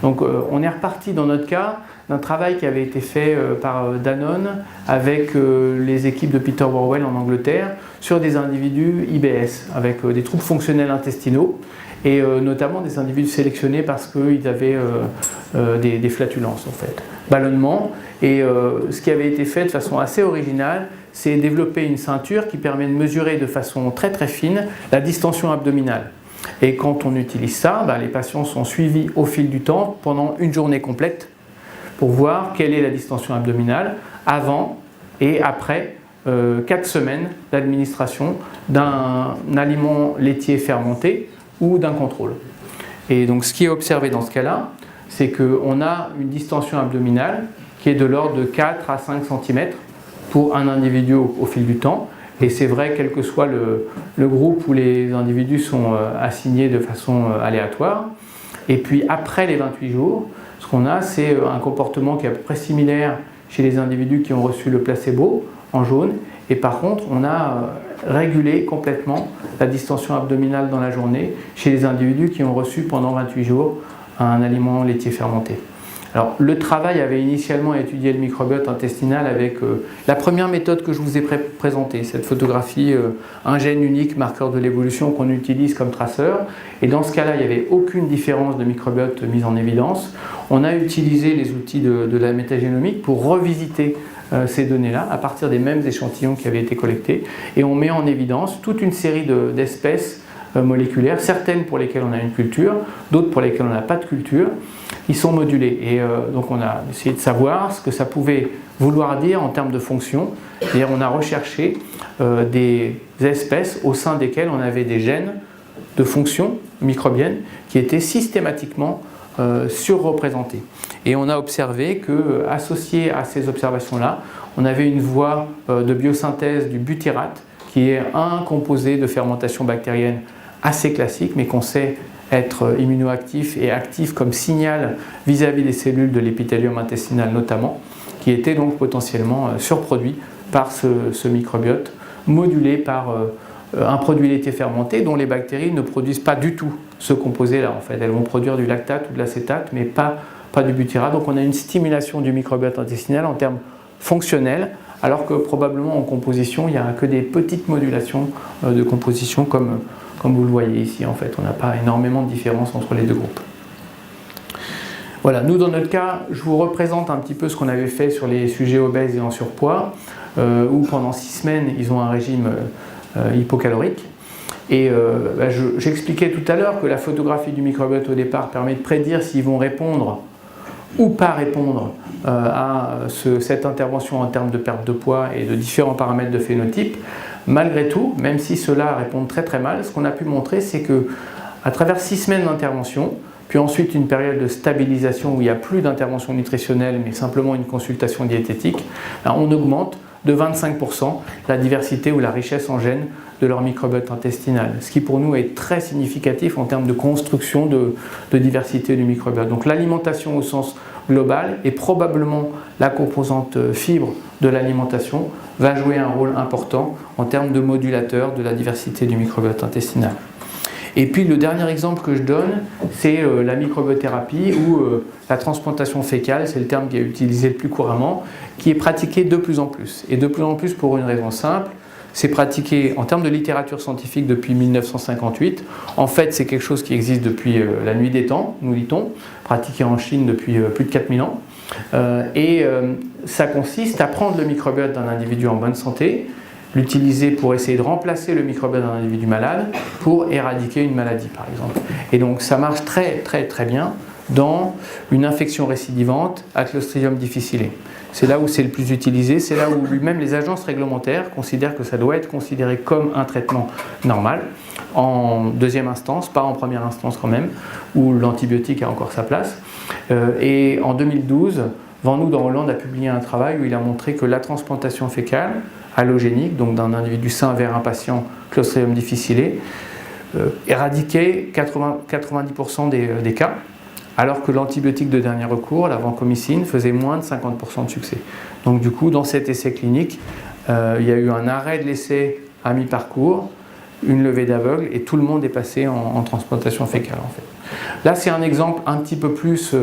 [SPEAKER 1] Donc on est reparti dans notre cas d'un travail qui avait été fait par Danone avec les équipes de Peter Warwell en Angleterre sur des individus IBS avec des troubles fonctionnels intestinaux et notamment des individus sélectionnés parce qu'ils avaient des flatulences en fait, ballonnement. Et ce qui avait été fait de façon assez originale, c'est développer une ceinture qui permet de mesurer de façon très très fine la distension abdominale. Et quand on utilise ça, les patients sont suivis au fil du temps pendant une journée complète pour voir quelle est la distension abdominale avant et après 4 semaines d'administration d'un aliment laitier fermenté ou d'un contrôle. Et donc ce qui est observé dans ce cas-là, c'est qu'on a une distension abdominale qui est de l'ordre de 4 à 5 cm pour un individu au fil du temps. Et c'est vrai, quel que soit le groupe où les individus sont assignés de façon aléatoire. Et puis après les 28 jours, ce qu'on a, c'est un comportement qui est à peu près similaire chez les individus qui ont reçu le placebo en jaune. Et par contre, on a régulé complètement la distension abdominale dans la journée chez les individus qui ont reçu pendant 28 jours un aliment laitier fermenté. Alors, le travail avait initialement étudié le microbiote intestinal avec la première méthode que je vous ai présentée, cette photographie, un gène unique, marqueur de l'évolution qu'on utilise comme traceur. Et dans ce cas-là, il n'y avait aucune différence de microbiote mise en évidence. On a utilisé les outils de la métagénomique pour revisiter ces données-là à partir des mêmes échantillons qui avaient été collectés. Et on met en évidence toute une série d'espèces moléculaires, certaines pour lesquelles on a une culture, d'autres pour lesquelles on n'a pas de culture. Ils sont modulés. Et donc on a essayé de savoir ce que ça pouvait vouloir dire en termes de fonction. C'est-à-dire on a recherché des espèces au sein desquelles on avait des gènes de fonction microbienne qui étaient systématiquement surreprésentés. Et on a observé que, associé à ces observations-là, on avait une voie de biosynthèse du butyrate, qui est un composé de fermentation bactérienne assez classique, mais qu'on sait être immunoactif et actif comme signal vis-à-vis des cellules de l'épithélium intestinal notamment, qui était donc potentiellement surproduit par ce microbiote, modulé par un produit laitier fermenté dont les bactéries ne produisent pas du tout ce composé-là en fait. Elles vont produire du lactate ou de l'acétate, mais pas du butyrate. Donc on a une stimulation du microbiote intestinal en termes fonctionnels, alors que probablement en composition, il n'y a que des petites modulations de composition comme vous le voyez ici en fait. On n'a pas énormément de différence entre les deux groupes. Voilà, nous dans notre cas, je vous représente un petit peu ce qu'on avait fait sur les sujets obèses et en surpoids, où pendant 6 semaines, ils ont un régime hypocalorique. Et j'expliquais tout à l'heure que la photographie du microbiote au départ permet de prédire s'ils vont répondre ou pas répondre à cette intervention en termes de perte de poids et de différents paramètres de phénotype. Malgré tout, même si ceux-là répondent très très mal, ce qu'on a pu montrer, c'est que à travers 6 semaines d'intervention, puis ensuite une période de stabilisation où il n'y a plus d'intervention nutritionnelle, mais simplement une consultation diététique, on augmente de 25% la diversité ou la richesse en gènes de leur microbiote intestinal, ce qui pour nous est très significatif en termes de construction de diversité du microbiote. Donc l'alimentation au sens global et probablement la composante fibre de l'alimentation va jouer un rôle important en termes de modulateur de la diversité du microbiote intestinal. Et puis le dernier exemple que je donne, c'est la microbiothérapie ou la transplantation fécale, c'est le terme qui est utilisé le plus couramment, qui est pratiqué de plus en plus. Et de plus en plus pour une raison simple, c'est pratiqué en termes de littérature scientifique depuis 1958. En fait, c'est quelque chose qui existe depuis la nuit des temps, nous dit-on, pratiqué en Chine depuis plus de 4000 ans. Ça consiste à prendre le microbiote d'un individu en bonne santé, l'utiliser pour essayer de remplacer le microbiote d'un individu malade pour éradiquer une maladie, par exemple. Et donc, ça marche très, très, très bien dans une infection récidivante à Clostridium difficile. C'est là où c'est le plus utilisé, c'est là où même les agences réglementaires considèrent que ça doit être considéré comme un traitement normal, en deuxième instance, pas en première instance quand même, où l'antibiotique a encore sa place. Et en 2012, Van Noot en Hollande a publié un travail où il a montré que la transplantation fécale allogénique, donc d'un individu sain vers un patient Clostridium difficile, éradiquait 90% des cas, alors que l'antibiotique de dernier recours, la vancomycine, faisait moins de 50% de succès. Donc du coup, dans cet essai clinique, il y a eu un arrêt de l'essai à mi-parcours, une levée d'aveugle, et tout le monde est passé en transplantation fécale en fait. Là, c'est un exemple un petit peu plus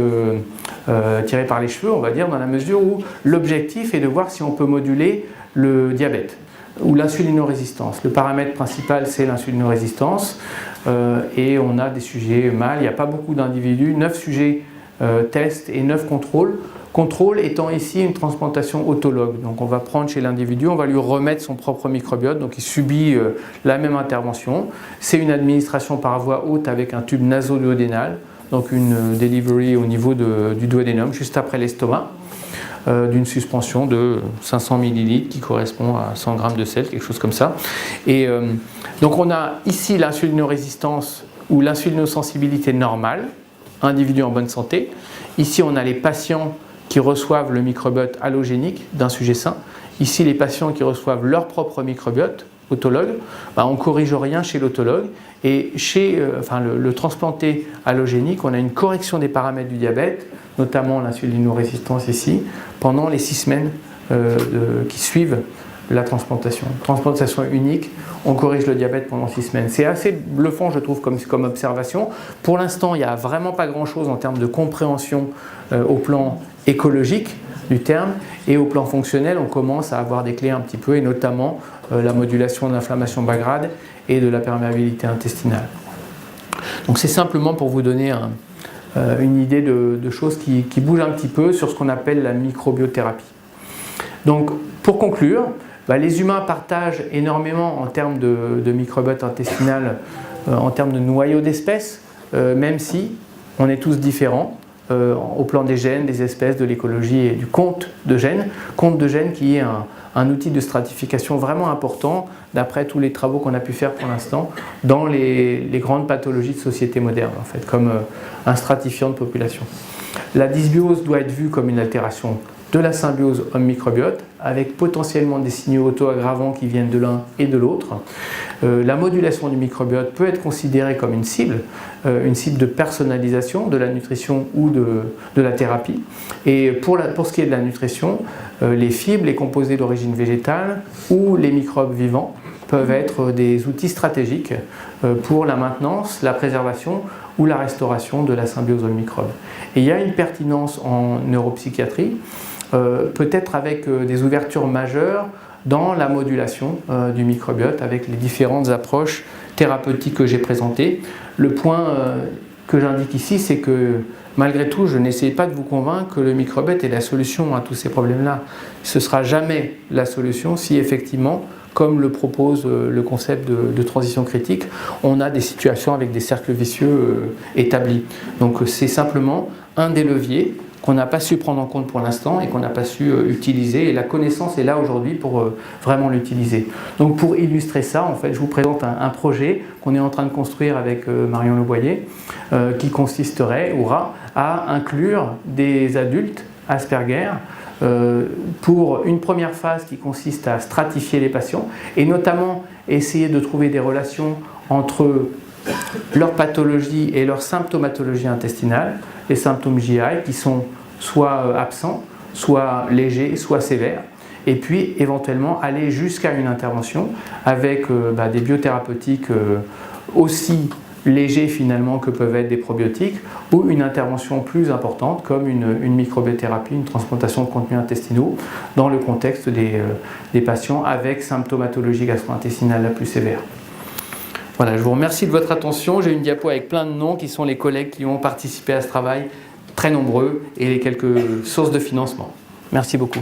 [SPEAKER 1] tiré par les cheveux, on va dire, dans la mesure où l'objectif est de voir si on peut moduler le diabète ou l'insulinorésistance. Le paramètre principal, c'est l'insulinorésistance, et on a des sujets mâles, il n'y a pas beaucoup d'individus, 9 sujets tests et 9 contrôles. Contrôle étant ici une transplantation autologue. Donc on va prendre chez l'individu, on va lui remettre son propre microbiote, donc il subit la même intervention. C'est une administration par voie haute avec un tube naso-duodénal, donc une delivery au niveau du duodénum, juste après l'estomac, d'une suspension de 500 ml qui correspond à 100 g de sel, quelque chose comme ça. Et donc on a ici l'insulinorésistance ou l'insulinosensibilité normale, individus en bonne santé. Ici, on a les patients qui reçoivent le microbiote allogénique d'un sujet sain. Ici, les patients qui reçoivent leur propre microbiote, autologue. On ne corrige rien chez l'autologue. Et chez le transplanté allogénique, on a une correction des paramètres du diabète, notamment l'insulinorésistance ici, pendant les 6 semaines qui suivent la transplantation. Transplantation unique, on corrige le diabète pendant 6 semaines. C'est assez bluffant, je trouve, comme observation. Pour l'instant, il n'y a vraiment pas grand-chose en termes de compréhension au plan écologique du terme, et au plan fonctionnel, on commence à avoir des clés un petit peu, et notamment la modulation de l'inflammation bas grade et de la perméabilité intestinale. Donc c'est simplement pour vous donner une idée de choses qui bougent un petit peu sur ce qu'on appelle la microbiothérapie. Donc pour conclure, les humains partagent énormément en termes de microbiote intestinal, en termes de noyau d'espèces, même si on est tous différents au plan des gènes, des espèces, de l'écologie et du compte de gènes qui est un outil de stratification vraiment important d'après tous les travaux qu'on a pu faire pour l'instant dans les grandes pathologies de société moderne, en fait, comme un stratifiant de population. La dysbiose doit être vue comme une altération de la symbiose homme-microbiote, avec potentiellement des signaux auto-aggravants qui viennent de l'un et de l'autre. La modulation du microbiote peut être considérée comme une cible de personnalisation de la nutrition ou de la thérapie. Et pour ce qui est de la nutrition, les fibres, les composés d'origine végétale ou les microbes vivants peuvent être des outils stratégiques pour la maintenance, la préservation ou la restauration de la symbiose homme-microbe. Et il y a une pertinence en neuropsychiatrie, peut-être avec des ouvertures majeures dans la modulation du microbiote avec les différentes approches thérapeutiques que j'ai présentées. Le point que j'indique ici, c'est que malgré tout, je n'essaie pas de vous convaincre que le microbiote est la solution à tous ces problèmes-là. Ce ne sera jamais la solution si effectivement, comme le propose le concept de transition critique, on a des situations avec des cercles vicieux établis. Donc c'est simplement un des leviers qu'on n'a pas su prendre en compte pour l'instant et qu'on n'a pas su utiliser. Et la connaissance est là aujourd'hui pour vraiment l'utiliser. Donc pour illustrer ça, en fait, je vous présente un projet qu'on est en train de construire avec Marion Leboyer, qui aura à inclure des adultes Asperger pour une première phase qui consiste à stratifier les patients et notamment essayer de trouver des relations entre leur pathologie et leur symptomatologie intestinale, les symptômes GI qui sont soit absents, soit légers, soit sévères, et puis éventuellement aller jusqu'à une intervention avec des biothérapeutiques aussi légers finalement que peuvent être des probiotiques, ou une intervention plus importante comme une microbiothérapie, une transplantation de contenus intestinaux dans le contexte des patients avec symptomatologie gastro-intestinale la plus sévère. Voilà, je vous remercie de votre attention. J'ai une diapo avec plein de noms qui sont les collègues qui ont participé à ce travail, très nombreux, et les quelques sources de financement. Merci beaucoup.